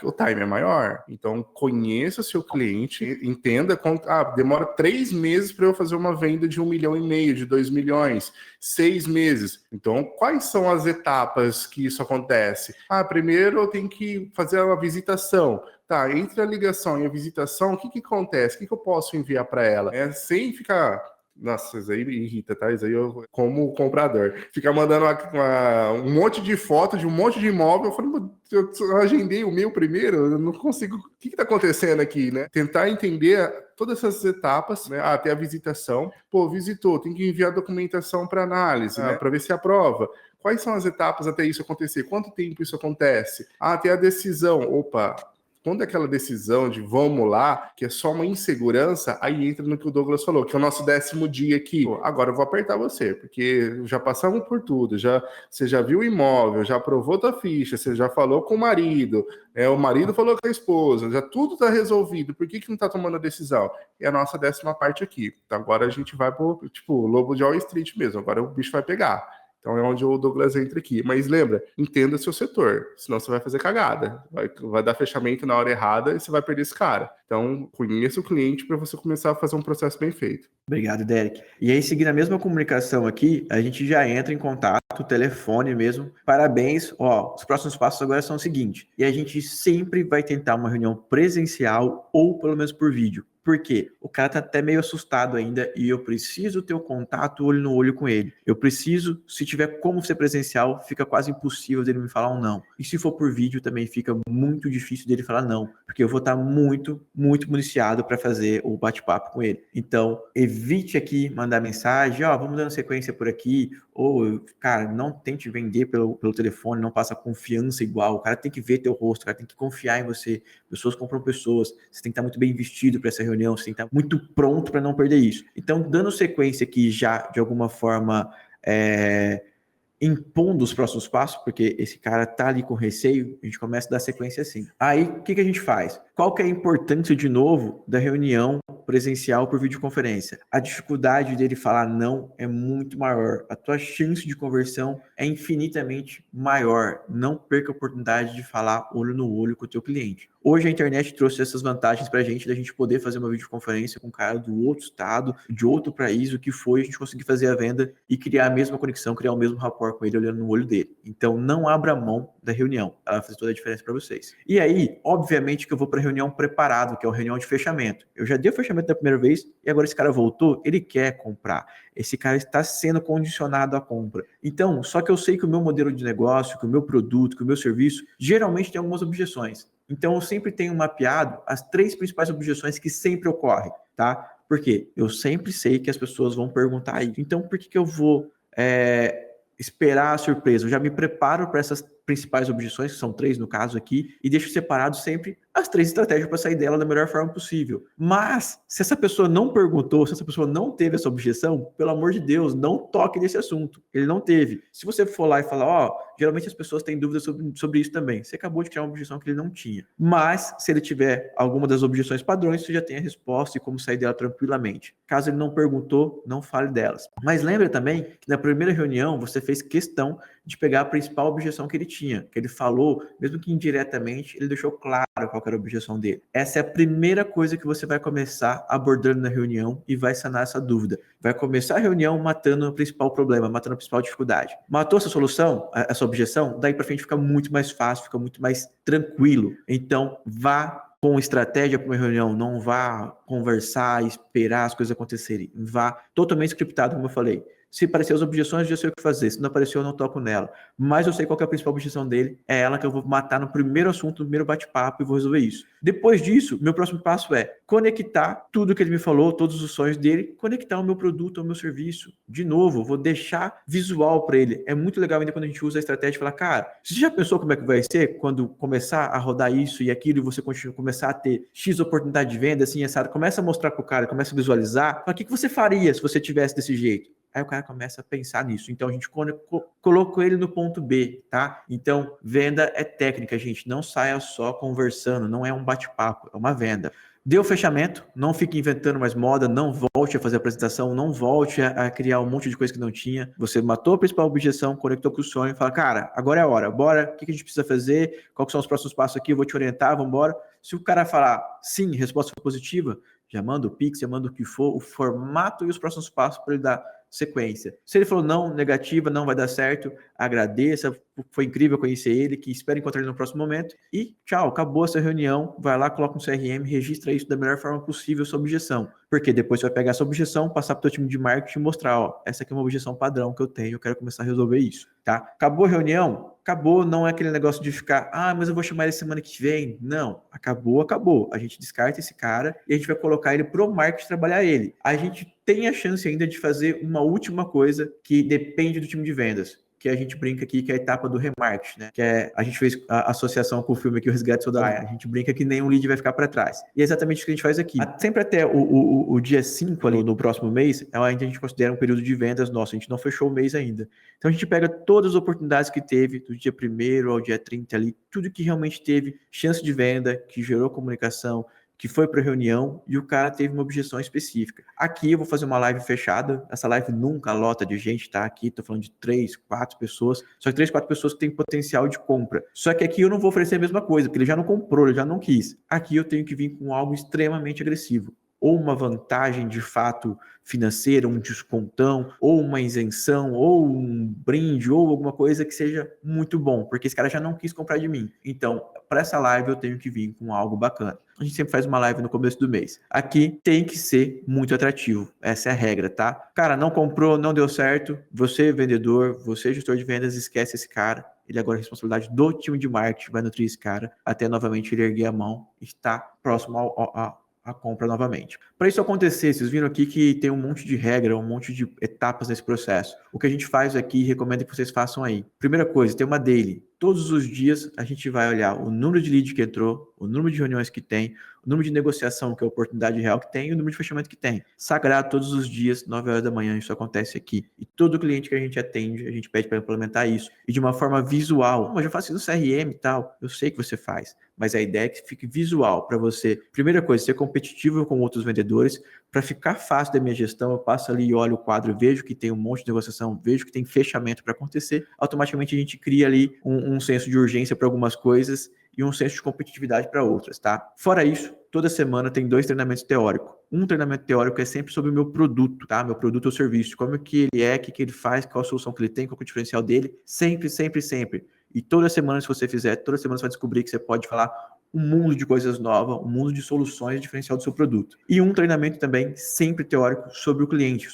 O time é maior, então conheça o seu cliente, entenda quanto. Demora 3 meses para eu fazer uma venda de 1,5 milhão, de 2 milhões, 6 meses. Então, quais são as etapas que isso acontece? Primeiro eu tenho que fazer uma visitação. Tá, entre a ligação e a visitação, o que acontece? O que eu posso enviar para ela? Sem ficar. Nossa, isso aí me irrita, tá? Isso aí eu, como comprador, ficar mandando um monte de foto de um monte de imóvel. Eu falei, eu agendei o meu primeiro, eu não consigo. O que tá acontecendo aqui, né? Tentar entender todas essas etapas, né? Até a visitação. Visitou, tem que enviar documentação para análise, né? Para ver se aprova. Quais são as etapas até isso acontecer? Quanto tempo isso acontece? Até a decisão. Opa! Quando é aquela decisão de vamos lá, que é só uma insegurança, aí entra no que o Douglas falou, que é o nosso 10º dia aqui. Agora eu vou apertar você, porque já passamos por tudo, você já viu o imóvel, já aprovou tua ficha, você já falou com o marido falou com a esposa, já tudo está resolvido, por que não está tomando a decisão? É a nossa 10ª parte aqui. Então agora a gente vai pro, lobo de Wall Street mesmo, agora o bicho vai pegar. Então é onde o Douglas entra aqui. Mas lembra, entenda seu setor, senão você vai fazer cagada. Vai dar fechamento na hora errada e você vai perder esse cara. Então, conheça o cliente para você começar a fazer um processo bem feito. Obrigado, Derek. E aí, seguindo a mesma comunicação aqui, a gente já entra em contato, telefone mesmo. Parabéns. Os próximos passos agora são o seguinte. E a gente sempre vai tentar uma reunião presencial ou pelo menos por vídeo. Por quê? O cara tá até meio assustado ainda e eu preciso ter o contato olho no olho com ele. Eu preciso, se tiver como ser presencial, fica quase impossível dele me falar um não. E se for por vídeo, também fica muito difícil dele falar não, porque eu vou estar muito, muito municiado para fazer o bate-papo com ele. Então, evite aqui mandar mensagem, vamos dando sequência por aqui, ou, cara, não tente vender pelo telefone, não passa confiança igual. O cara tem que ver teu rosto, o cara tem que confiar em você. Pessoas compram pessoas, você tem que estar muito bem vestido para essa reunião, você tem que estar muito pronto para não perder isso. Então, dando sequência aqui já, de alguma forma, impondo os próximos passos, porque esse cara tá ali com receio, a gente começa a dar sequência assim. Aí, o que a gente faz? Qual que é a importância, de novo, da reunião presencial por videoconferência? A dificuldade dele falar não é muito maior. A tua chance de conversão é infinitamente maior. Não perca a oportunidade de falar olho no olho com o teu cliente. Hoje a internet trouxe essas vantagens para a gente, da gente poder fazer uma videoconferência com um cara do outro estado, de outro país, o que foi, a gente conseguir fazer a venda e criar a mesma conexão, criar o mesmo rapport com ele, olhando no olho dele. Então, não abra mão da reunião. Ela vai fazer toda a diferença para vocês. E aí, obviamente que eu vou para a reunião preparado, que é a reunião de fechamento. Eu já dei o fechamento da primeira vez e agora esse cara voltou, ele quer comprar. Esse cara está sendo condicionado à compra. Então, só que eu sei que o meu modelo de negócio, que o meu produto, que o meu serviço, geralmente tem algumas objeções. Então, eu sempre tenho mapeado as 3 principais objeções que sempre ocorrem, tá? Porque eu sempre sei que as pessoas vão perguntar isso. Então, por que eu vou esperar a surpresa? Eu já me preparo para essas principais objeções, que são 3 no caso aqui, e deixo separado sempre as 3 estratégias para sair dela da melhor forma possível. Mas, se essa pessoa não perguntou, se essa pessoa não teve essa objeção, pelo amor de Deus, não toque nesse assunto. Ele não teve. Se você for lá e falar, geralmente as pessoas têm dúvidas sobre isso também. Você acabou de criar uma objeção que ele não tinha. Mas, se ele tiver alguma das objeções padrões, você já tem a resposta e como sair dela tranquilamente. Caso ele não perguntou, não fale delas. Mas lembra também que na primeira reunião você fez questão de pegar a principal objeção que ele tinha, que ele falou, mesmo que indiretamente, ele deixou claro qual era a objeção dele. Essa é a primeira coisa que você vai começar abordando na reunião e vai sanar essa dúvida. Vai começar a reunião matando o principal problema, matando a principal dificuldade. Matou essa solução, essa objeção, daí para frente fica muito mais fácil, fica muito mais tranquilo. Então, vá com estratégia para uma reunião, não vá conversar, esperar as coisas acontecerem. Vá totalmente scriptado, como eu falei. Se aparecer as objeções, eu já sei o que fazer. Se não apareceu, eu não toco nela. Mas eu sei qual que é a principal objeção dele. É ela que eu vou matar no primeiro assunto, no primeiro bate-papo e vou resolver isso. Depois disso, meu próximo passo é conectar tudo que ele me falou, todos os sonhos dele, conectar o meu produto ao meu serviço. De novo, vou deixar visual para ele. É muito legal ainda quando a gente usa a estratégia e fala, cara, você já pensou como é que vai ser quando começar a rodar isso e aquilo e você começar a ter X oportunidade de venda, assim, essa, começa a mostrar para o cara, começa a visualizar, fala, o que você faria se você tivesse desse jeito? Aí o cara começa a pensar nisso. Então, a gente colocou ele no ponto B, tá? Então, venda é técnica, gente. Não saia só conversando. Não é um bate-papo, é uma venda. Deu fechamento, não fique inventando mais moda, não volte a fazer apresentação, não volte a criar um monte de coisa que não tinha. Você matou a principal objeção, conectou com o sonho, fala, cara, agora é a hora, bora, o que a gente precisa fazer, quais são os próximos passos aqui, eu vou te orientar, vamos embora. Se o cara falar sim, resposta positiva, já manda o Pix, já manda o que for, o formato e os próximos passos para ele dar sequência. Se ele falou não, negativa, não vai dar certo, agradeça, foi incrível conhecer ele, que espero encontrar ele no próximo momento e tchau, acabou essa reunião, vai lá, coloca um CRM, registra isso da melhor forma possível, sua objeção, porque depois você vai pegar essa objeção, passar para o teu time de marketing e mostrar, essa aqui é uma objeção padrão que eu tenho, eu quero começar a resolver isso, tá? Acabou a reunião? Acabou, não é aquele negócio de ficar, mas eu vou chamar ele semana que vem. Não, acabou. A gente descarta esse cara e a gente vai colocar ele pro marketing trabalhar ele. A gente tem a chance ainda de fazer uma última coisa que depende do time de vendas, que a gente brinca aqui, que é a etapa do remarketing, né? Que é, a gente fez a associação com o filme aqui, O Resgate do Soldado Ryan. A gente brinca que nenhum lead vai ficar para trás. E é exatamente isso que a gente faz aqui. Sempre até o dia 5 ali, no próximo mês, ainda a gente considera um período de vendas nosso. A gente não fechou o mês ainda. Então a gente pega todas as oportunidades que teve, do dia 1º ao dia 30 ali, tudo que realmente teve chance de venda, que gerou comunicação, que foi para reunião e o cara teve uma objeção específica. Aqui eu vou fazer uma live fechada, essa live nunca lota de gente, tá? Aqui tô falando de 3, 4 pessoas, só que 3, 4 pessoas que têm potencial de compra. Só que aqui eu não vou oferecer a mesma coisa, porque ele já não comprou, ele já não quis. Aqui eu tenho que vir com algo extremamente agressivo. Ou uma vantagem de fato financeira, um descontão, ou uma isenção, ou um brinde, ou alguma coisa que seja muito bom, porque esse cara já não quis comprar de mim. Então, para essa live eu tenho que vir com algo bacana. A gente sempre faz uma live no começo do mês. Aqui tem que ser muito atrativo. Essa é a regra, tá? Cara, não comprou, não deu certo. Você, vendedor, você, gestor de vendas, esquece esse cara. Ele agora é responsabilidade do time de marketing, vai nutrir esse cara até novamente ele erguer a mão e estar próximo a compra novamente. Para isso acontecer, vocês viram aqui que tem um monte de regra, um monte de etapas nesse processo. O que a gente faz aqui e recomendo que vocês façam aí. Primeira coisa, tem uma daily. Todos os dias a gente vai olhar o número de lead que entrou, o número de reuniões que tem, o número de negociação, que é a oportunidade real que tem, e o número de fechamento que tem. Sagrado, todos os dias, 9 horas da manhã, isso acontece aqui. E todo cliente que a gente atende, a gente pede para implementar isso. E de uma forma visual. Mas eu faço isso no CRM e tal. Eu sei que você faz. Mas a ideia é que fique visual para você. Primeira coisa, ser competitivo com outros vendedores. Para ficar fácil da minha gestão, eu passo ali e olho o quadro, vejo que tem um monte de negociação, vejo que tem fechamento para acontecer. Automaticamente a gente cria ali um senso de urgência para algumas coisas e um senso de competitividade para outras, tá? Fora isso, toda semana tem 2 treinamentos teóricos. Um treinamento teórico é sempre sobre o meu produto, tá? Meu produto ou serviço, como que ele é, o que ele faz, qual a solução que ele tem, qual é o diferencial dele, sempre. E toda semana, se você fizer, toda semana você vai descobrir que você pode falar um mundo de coisas novas, um mundo de soluções diferencial do seu produto. E um treinamento também sempre teórico sobre o cliente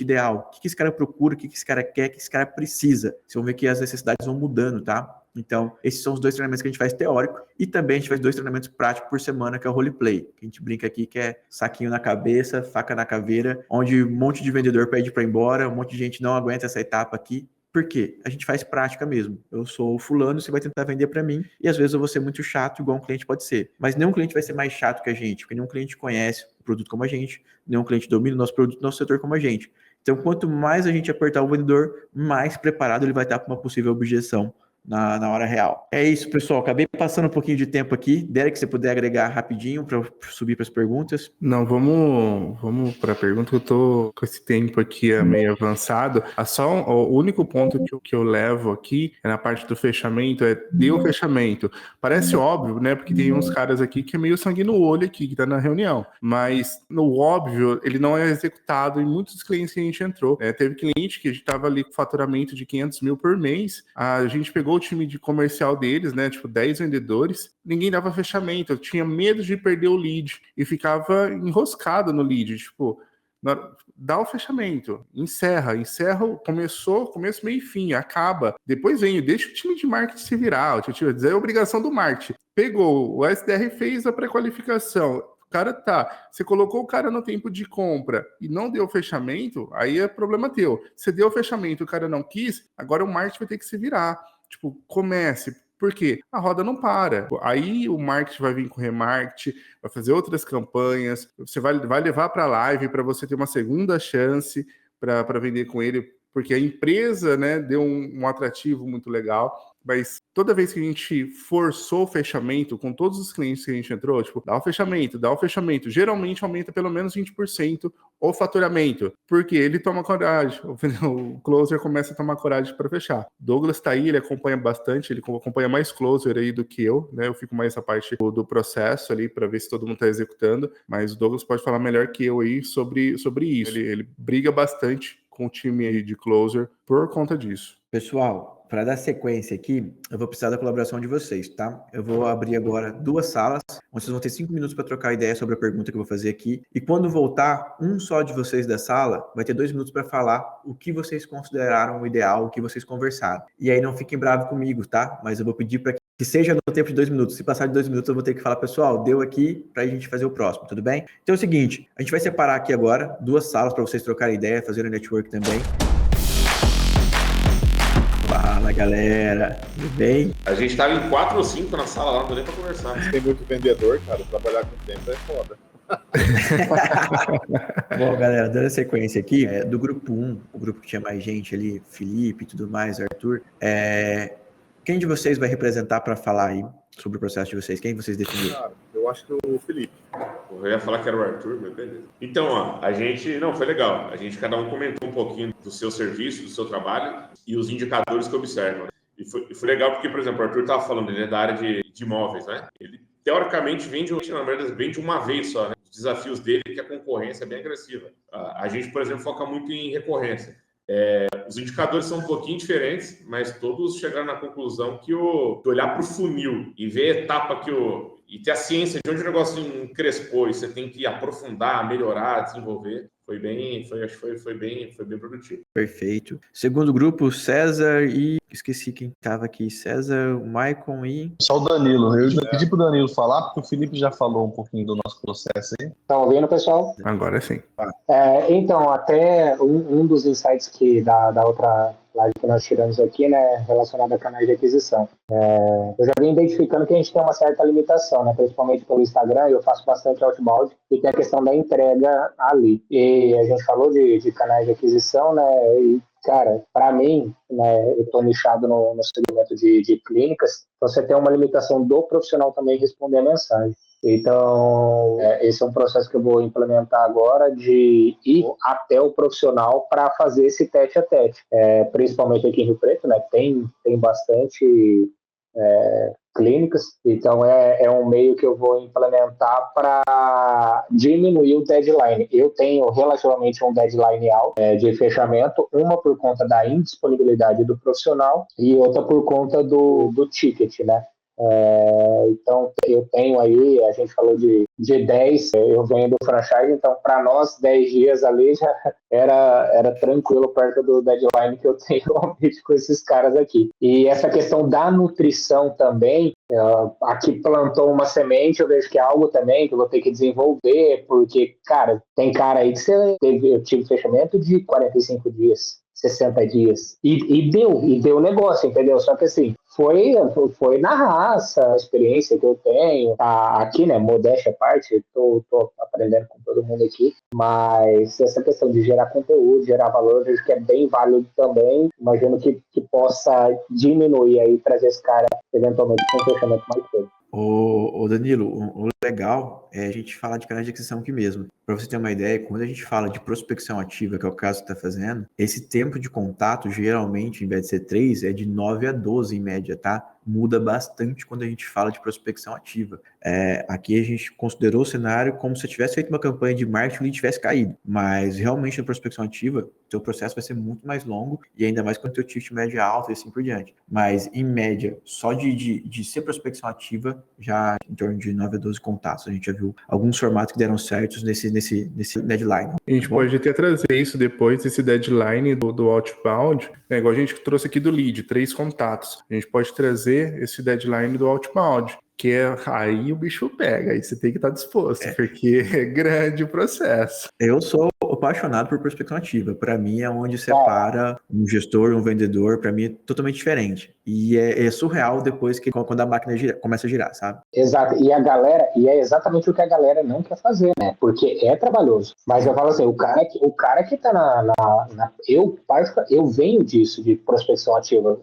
ideal. O que esse cara procura, o que esse cara quer, o que esse cara precisa. Vocês vão ver que as necessidades vão mudando, tá? Então, esses são os 2 treinamentos que a gente faz teórico e também a gente faz 2 treinamentos práticos por semana, que é o roleplay, que a gente brinca aqui que é saquinho na cabeça, faca na caveira, onde um monte de vendedor pede para ir embora, um monte de gente não aguenta essa etapa aqui. Por quê? A gente faz prática mesmo. Eu sou o fulano, você vai tentar vender para mim, e às vezes eu vou ser muito chato, igual um cliente pode ser. Mas nenhum cliente vai ser mais chato que a gente, porque nenhum cliente conhece o produto como a gente, nenhum cliente domina o nosso produto, nosso setor como a gente. Então, quanto mais a gente apertar o vendedor, mais preparado ele vai estar para uma possível objeção na hora real. É isso, pessoal. Acabei passando um pouquinho de tempo aqui. Derek, se você puder agregar rapidinho para subir para as perguntas. Não, vamos para a pergunta, que eu tô com esse tempo aqui meio avançado. O único ponto que eu levo aqui é na parte do fechamento, deu fechamento. Parece óbvio, né? Porque tem uns caras aqui que é meio sangue no olho aqui, que tá na reunião. Mas no óbvio, ele não é executado em muitos clientes que a gente entrou. Teve cliente que a gente tava ali com faturamento de 500 mil por mês. A gente pegou o time de comercial deles, né? Tipo, 10 vendedores. Ninguém dava fechamento. Eu tinha medo de perder o lead e ficava enroscado no lead. Tipo, dá o fechamento, encerra, começo, meio e fim, acaba. Depois deixa o time de marketing se virar. É a obrigação do marketing. Pegou, o SDR fez a pré-qualificação. Você colocou o cara no tempo de compra e não deu fechamento, aí é problema teu. Você deu o fechamento, o cara não quis, agora o marketing vai ter que se virar. Tipo, comece. Por quê? A roda não para. Aí o marketing vai vir com remarketing, vai fazer outras campanhas, você vai levar para a live para você ter uma segunda chance para vender com ele, porque a empresa, né, deu um atrativo muito legal. Mas toda vez que a gente forçou o fechamento com todos os clientes que a gente entrou, tipo, dá o fechamento, geralmente aumenta pelo menos 20% o faturamento, porque ele toma coragem, o closer começa a tomar coragem para fechar. Douglas tá aí, ele acompanha bastante, ele acompanha mais closer aí do que eu, né? Eu fico mais essa parte do processo ali para ver se todo mundo tá executando, mas o Douglas pode falar melhor que eu aí sobre isso. Ele briga bastante com o time aí de closer por conta disso. Pessoal, para dar sequência aqui, eu vou precisar da colaboração de vocês, tá? Eu vou abrir agora 2 salas, onde vocês vão ter 5 minutos para trocar ideia sobre a pergunta que eu vou fazer aqui. E quando voltar, um só de vocês da sala vai ter 2 minutos para falar o que vocês consideraram o ideal, o que vocês conversaram. E aí não fiquem bravos comigo, tá? Mas eu vou pedir para que seja no tempo de 2 minutos. Se passar de 2 minutos, eu vou ter que falar, pessoal, deu aqui para a gente fazer o próximo, tudo bem? Então é o seguinte, a gente vai separar aqui agora 2 salas para vocês trocarem ideia, fazerem network também. Fala, galera, tudo bem? A gente tava em 4 ou 5 na sala lá, não deu nem pra conversar. Tem muito vendedor, cara, trabalhar com tempo é foda. Bom, galera, dando a sequência aqui, do grupo 1, o grupo que tinha mais gente ali, Felipe e tudo mais, Arthur, quem de vocês vai representar para falar aí sobre o processo de vocês? Quem vocês definiram? Cara, eu acho que o Felipe. Eu ia falar que era o Arthur, mas beleza. Então, ó, foi legal. A gente, cada um comentou um pouquinho do seu serviço, do seu trabalho e os indicadores que observam. E foi legal porque, por exemplo, o Arthur estava falando, ele é da área de imóveis, né? Ele, teoricamente, vende uma vez só, né? Os desafios dele é que a concorrência é bem agressiva. A gente, por exemplo, foca muito em recorrência. Os indicadores são um pouquinho diferentes, mas todos chegaram na conclusão que olhar para o funil e ver a etapa e ter a ciência de onde o negócio encrespou e você tem que aprofundar, melhorar, desenvolver, foi bem produtivo. Perfeito. Segundo grupo, César e... Esqueci quem estava aqui. César, o Maicon e... Só o Danilo. Eu já pedi pro Danilo falar, porque o Felipe já falou um pouquinho do nosso processo aí. Estão ouvindo, pessoal? Agora sim. Então, até um dos insights da outra live que nós tiramos aqui, né, relacionado a canais de aquisição. Eu já venho identificando que a gente tem uma certa limitação, né, principalmente pelo Instagram, eu faço bastante outbound, e tem a questão da entrega ali. E a gente falou de canais de aquisição, né, e, cara, para mim, né, eu estou nichado no segmento de clínicas, você tem uma limitação do profissional também responder a mensagem. Então, esse é um processo que eu vou implementar agora de ir até o profissional para fazer esse tete a tete. Principalmente aqui em Rio Preto, né? Tem bastante clínicas, então é um meio que eu vou implementar para diminuir o deadline. Eu tenho relativamente um deadline alto de fechamento, uma por conta da indisponibilidade do profissional e outra por conta do ticket, né? Então eu tenho aí, a gente falou de 10, eu venho do franchise, então para nós 10 dias ali já era tranquilo perto do deadline que eu tenho realmente com esses caras aqui. E essa questão da nutrição também, aqui plantou uma semente, eu vejo que é algo também que eu vou ter que desenvolver, porque, cara, tem cara aí que eu tive fechamento de 45 dias, 60 dias. E deu negócio, entendeu? Só que assim, foi na raça, a experiência que eu tenho. Aqui, né, modéstia à parte, tô aprendendo com todo mundo aqui, mas essa questão de gerar conteúdo, gerar valor, eu vejo que é bem válido também. Imagino que possa diminuir aí, trazer esse cara eventualmente com um fechamento mais cedo. Ô Danilo, o legal é a gente falar de canais de aquisição aqui mesmo. Para você ter uma ideia, quando a gente fala de prospecção ativa, que é o caso que você está fazendo, esse tempo de contato, geralmente, em vez de ser 3, é de 9 a 12 em média, tá? Muda bastante quando a gente fala de prospecção ativa. Aqui a gente considerou o cenário como se eu tivesse feito uma campanha de marketing e tivesse caído. Mas realmente na prospecção ativa, o seu processo vai ser muito mais longo e ainda mais quando o teu ticket média alta e assim por diante. Mas em média, só de ser prospecção ativa, já em torno de 9 a 12 contatos. A gente já viu alguns formatos que deram certos nesse deadline. A gente pode até trazer isso depois, esse deadline do outbound, igual a gente trouxe aqui do lead, 3 contatos. A gente pode trazer esse deadline do outbound, que aí o bicho pega, aí você tem que estar disposto, porque é grande o processo. Eu sou apaixonado por prospecção ativa. Para mim é onde separa um gestor e um vendedor. Para mim é totalmente diferente. E é surreal depois quando a máquina começa a girar, sabe? Exato. E é exatamente o que a galera não quer fazer, né? Porque é trabalhoso. Mas eu falo assim, o cara que tá eu venho disso, de prospecção ativa.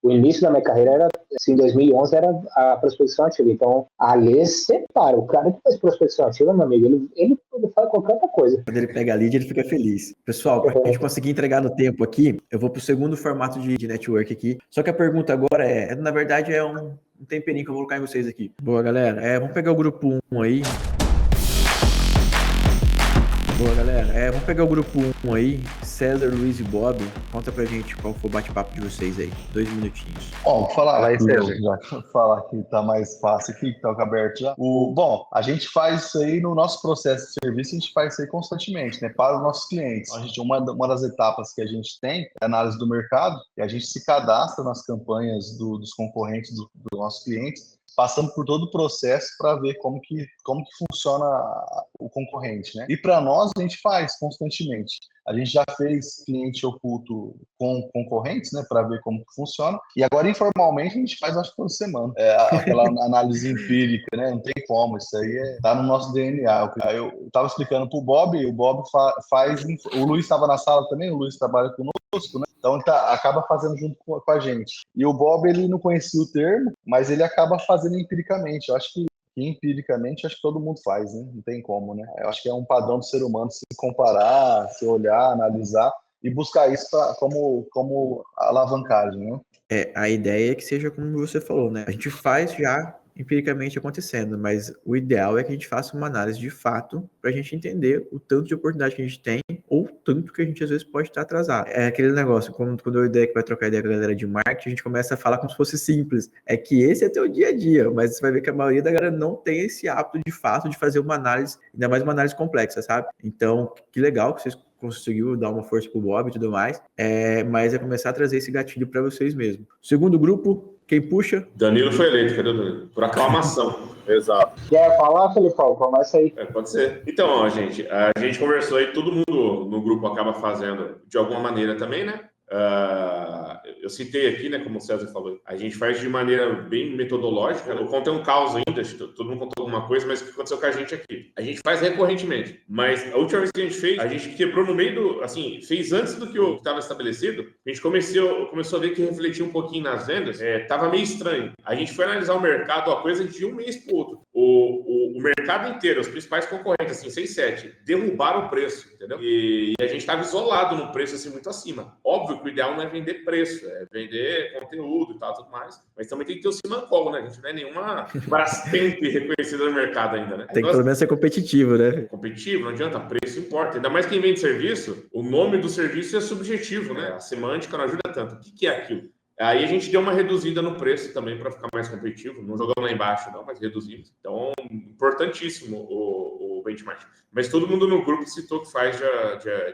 O início da minha carreira era, assim, em 2011 era a prospecção ativa. Então, a lei separa. O cara que faz prospecção ativa, meu amigo, ele faz qualquer outra coisa. Quando ele pega a lead, ele fica feliz. Pessoal, para a gente conseguir entregar no tempo aqui, eu vou para o segundo formato de network aqui. Só que a pergunta agora na verdade, é um temperinho que eu vou colocar em vocês aqui. Boa, galera. Vamos pegar o grupo 1 aí. Boa, galera. Vamos pegar o grupo 1 aí. César, Luiz e Bob. Conta pra gente qual foi o bate-papo de vocês aí. 2 minutinhos. Bom, falar Vai, aqui, César. já que falar que tá mais fácil aqui, que tá aberto já. Bom, a gente faz isso aí no nosso processo de serviço, a gente faz isso aí constantemente, né? Para os nossos clientes. Uma das etapas que a gente tem é a análise do mercado, e a gente se cadastra nas campanhas dos concorrentes dos nossos clientes, passando por todo o processo para ver como que funciona o concorrente, né? E para nós, a gente faz constantemente. A gente já fez cliente oculto com concorrentes, né, para ver como que funciona. E agora, informalmente, a gente faz, acho que toda semana. Aquela análise empírica, né? Não tem como. Isso aí tá no nosso DNA. Eu estava explicando para o Bob faz. O Luiz estava na sala também, o Luiz trabalha conosco, né? Então, acaba fazendo junto com a gente. E o Bob, ele não conhecia o termo, mas ele acaba fazendo empiricamente. Eu acho que empiricamente, acho que todo mundo faz, né? Não tem como, né? Eu acho que é um padrão do ser humano se comparar, se olhar, analisar e buscar isso como alavancagem, né? A ideia é que seja como você falou, né? A gente faz já empiricamente acontecendo, mas o ideal é que a gente faça uma análise de fato para a gente entender o tanto de oportunidade que a gente tem ou tanto que a gente às vezes pode estar atrasado. É aquele negócio, quando a ideia que vai trocar ideia com a galera de marketing, a gente começa a falar como se fosse simples. É que esse é teu dia a dia, mas você vai ver que a maioria da galera não tem esse hábito de fato de fazer uma análise, ainda mais uma análise complexa, sabe? Então, que legal que vocês conseguiu dar uma força pro Bob e tudo mais, mas é começar a trazer esse gatilho para vocês mesmo. Segundo grupo, quem puxa? Danilo foi eleito, cadê o Danilo? Por aclamação. Exato. Quer falar, Felipão? Começa aí. Pode ser. Então, ó, gente, a gente conversou aí, todo mundo no grupo acaba fazendo de alguma maneira também, né? Eu citei aqui, né, como o César falou, a gente faz de maneira bem metodológica. Eu contei um caos ainda, todo mundo contou alguma coisa, mas o que aconteceu com a gente aqui? A gente faz recorrentemente, mas a última vez que a gente fez, a gente quebrou no meio do, assim, fez antes do que estava estabelecido. A gente começou a ver que refletia um pouquinho nas vendas, tava meio estranho. A gente foi analisar o mercado, a coisa de um mês pro outro. O mercado inteiro, os principais concorrentes, assim, 6, 7, derrubaram o preço, entendeu? E a gente estava isolado no preço, assim, muito acima. Óbvio que o ideal não é vender preço, é vender conteúdo e tal, tudo mais. Mas também tem que ter o Simancol, né? A gente não é nenhuma Brastemp reconhecida no mercado ainda, né? Tem que pelo menos ser competitivo, né? Competitivo, não adianta, preço importa. Ainda mais quem vende serviço, o nome do serviço é subjetivo, né? A semântica não ajuda tanto. O que é aquilo? Aí a gente deu uma reduzida no preço também para ficar mais competitivo. Não jogamos lá embaixo, não, mas reduzimos. Então, importantíssimo o benchmark. Mas todo mundo no grupo citou que faz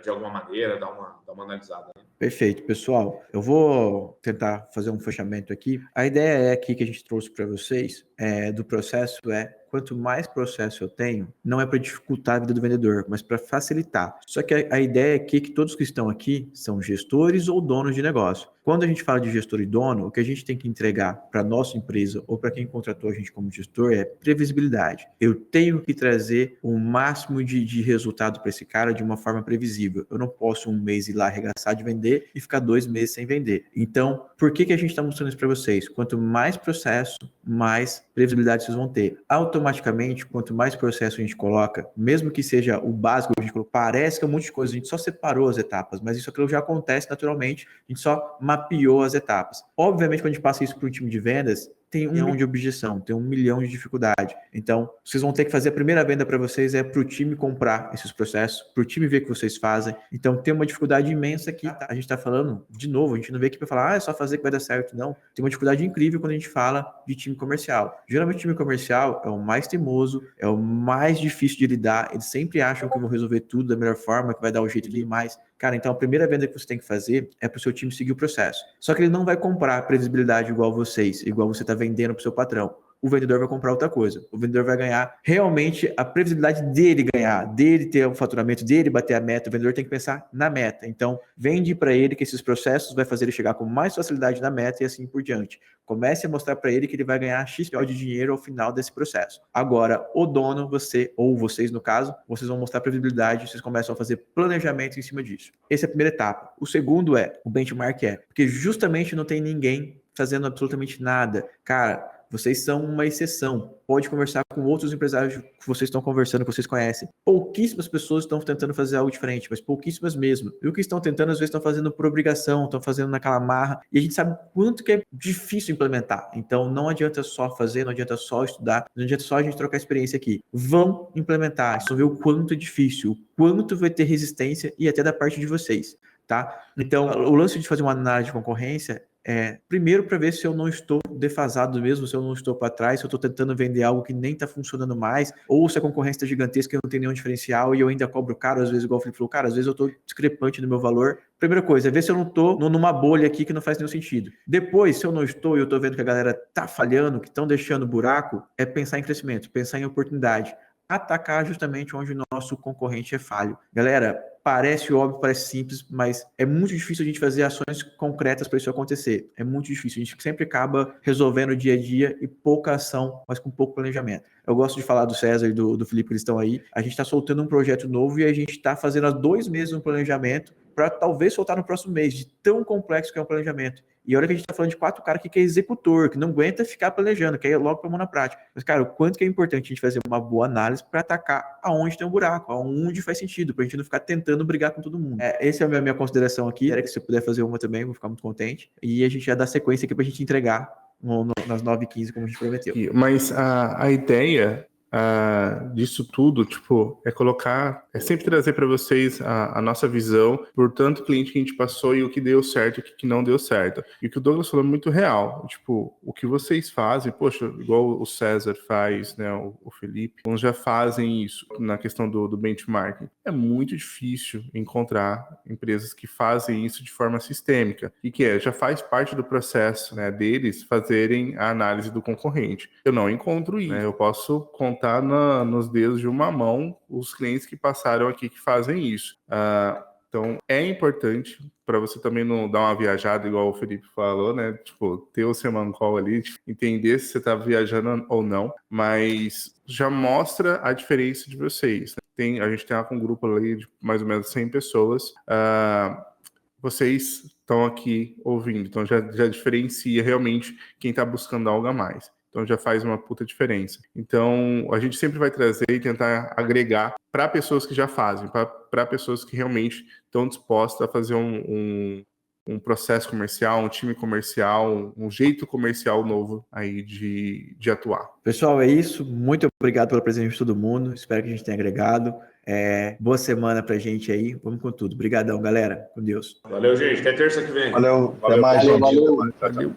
de alguma maneira, dá uma analisada. Né? Perfeito, pessoal. Eu vou tentar fazer um fechamento aqui. A ideia aqui que a gente trouxe para vocês do processo quanto mais processo eu tenho, não é para dificultar a vida do vendedor, mas para facilitar. Só que a ideia aqui é que todos que estão aqui são gestores ou donos de negócio. Quando a gente fala de gestor e dono, o que a gente tem que entregar para a nossa empresa ou para quem contratou a gente como gestor é previsibilidade. Eu tenho que trazer o máximo de resultado para esse cara de uma forma previsível. Eu não posso um mês ir lá arregaçar de vender e ficar 2 meses sem vender. Então, por que a gente está mostrando isso para vocês? Quanto mais processo, mais previsibilidade vocês vão ter. Automaticamente, quanto mais processo a gente coloca, mesmo que seja o básico, a gente colocou, parece que é um monte de coisa, a gente só separou as etapas, mas isso aquilo já acontece naturalmente, a gente só mapeou as etapas. Obviamente, quando a gente passa isso para o time de vendas, tem 1 milhão de objeção, tem 1 milhão de dificuldade. Então, vocês vão ter que fazer a primeira venda para vocês é para o time comprar esses processos, para o time ver o que vocês fazem. Então, tem uma dificuldade imensa aqui. Tá? A gente está falando, de novo, a gente não veio aqui para falar, é só fazer que vai dar certo. Não, tem uma dificuldade incrível quando a gente fala de time comercial. Geralmente, o time comercial é o mais teimoso, é o mais difícil de lidar. Eles sempre acham que vão resolver tudo da melhor forma, que vai dar o jeito de mais. Cara, então a primeira venda que você tem que fazer é para o seu time seguir o processo. Só que ele não vai comprar previsibilidade igual vocês, igual você está vendendo para o seu patrão. O vendedor vai comprar outra coisa. O vendedor vai ganhar realmente a previsibilidade dele ganhar, dele ter o faturamento, dele bater a meta. O vendedor tem que pensar na meta. Então, vende para ele que esses processos vai fazer ele chegar com mais facilidade na meta e assim por diante. Comece a mostrar para ele que ele vai ganhar X de dinheiro ao final desse processo. Agora, o dono, você, ou vocês no caso, vocês vão mostrar previsibilidade, vocês começam a fazer planejamento em cima disso. Essa é a primeira etapa. O segundo é, o benchmark porque justamente não tem ninguém fazendo absolutamente nada. Cara, vocês são uma exceção. Pode conversar com outros empresários que vocês estão conversando, que vocês conhecem. Pouquíssimas pessoas estão tentando fazer algo diferente, mas pouquíssimas mesmo. E o que estão tentando, às vezes, estão fazendo por obrigação, estão fazendo naquela marra. E a gente sabe quanto que é difícil implementar. Então, não adianta só fazer, não adianta só estudar, não adianta só a gente trocar experiência aqui. Vão implementar. Vocês vão ver o quanto é difícil, o quanto vai ter resistência e até da parte de vocês. Tá? Então, o lance de fazer uma análise de concorrência primeiro para ver se eu não estou defasado mesmo, se eu não estou para trás, se eu estou tentando vender algo que nem está funcionando mais, ou se a concorrência está gigantesca e eu não tenho nenhum diferencial e eu ainda cobro caro, às vezes, igual o Felipe falou, cara, às vezes eu estou discrepante no meu valor. Primeira coisa é ver se eu não estou numa bolha aqui que não faz nenhum sentido. Depois, se eu não estou e eu estou vendo que a galera está falhando, que estão deixando buraco, é pensar em crescimento, pensar em oportunidade. Atacar justamente onde o nosso concorrente é falho. Galera, parece óbvio, parece simples, mas é muito difícil a gente fazer ações concretas para isso acontecer. É muito difícil. A gente sempre acaba resolvendo o dia a dia e pouca ação, mas com pouco planejamento. Eu gosto de falar do César e do Felipe, que eles estão aí. A gente está soltando um projeto novo e a gente está fazendo há 2 meses um planejamento para talvez soltar no próximo mês, de tão complexo que é um planejamento. E olha que a gente está falando de 4 caras aqui que é executor, que não aguenta ficar planejando, que é logo para a mão na prática. Mas, cara, o quanto que é importante a gente fazer uma boa análise para atacar aonde tem um buraco, aonde faz sentido, para a gente não ficar tentando brigar com todo mundo. Essa é a minha consideração aqui. Era que se você puder fazer uma também, vou ficar muito contente. E a gente já dá sequência aqui para a gente entregar nas 9h15, como a gente prometeu. Mas a ideia disso tudo, tipo, é sempre trazer para vocês a nossa visão por tanto cliente que a gente passou e o que deu certo e o que não deu certo. E o que o Douglas falou é muito real. Tipo, o que vocês fazem, poxa, igual o César faz, né, o Felipe, uns já fazem isso na questão do benchmarking. É muito difícil encontrar empresas que fazem isso de forma sistêmica e que já faz parte do processo, né, deles fazerem a análise do concorrente. Eu não encontro isso, né? Eu posso contar nos dedos de uma mão os clientes que passaram aqui que fazem isso. Então, é importante para você também não dar uma viajada, igual o Felipe falou, né? Tipo, ter o seu on-call ali, entender se você está viajando ou não, mas já mostra a diferença de vocês. Né? A gente tem um grupo ali de mais ou menos 100 pessoas. Vocês estão aqui ouvindo, então já diferencia realmente quem está buscando algo a mais. Então já faz uma puta diferença. Então a gente sempre vai trazer e tentar agregar para pessoas que já fazem, para pessoas que realmente estão dispostas a fazer um processo comercial, um time comercial, um jeito comercial novo aí de atuar. Pessoal, é isso. Muito obrigado pela presença de todo mundo. Espero que a gente tenha agregado. Boa semana pra gente aí. Vamos com tudo. Obrigadão, galera. Com Deus. Valeu, gente. Até terça que vem. Valeu. Até mais, gente. Valeu. Valeu.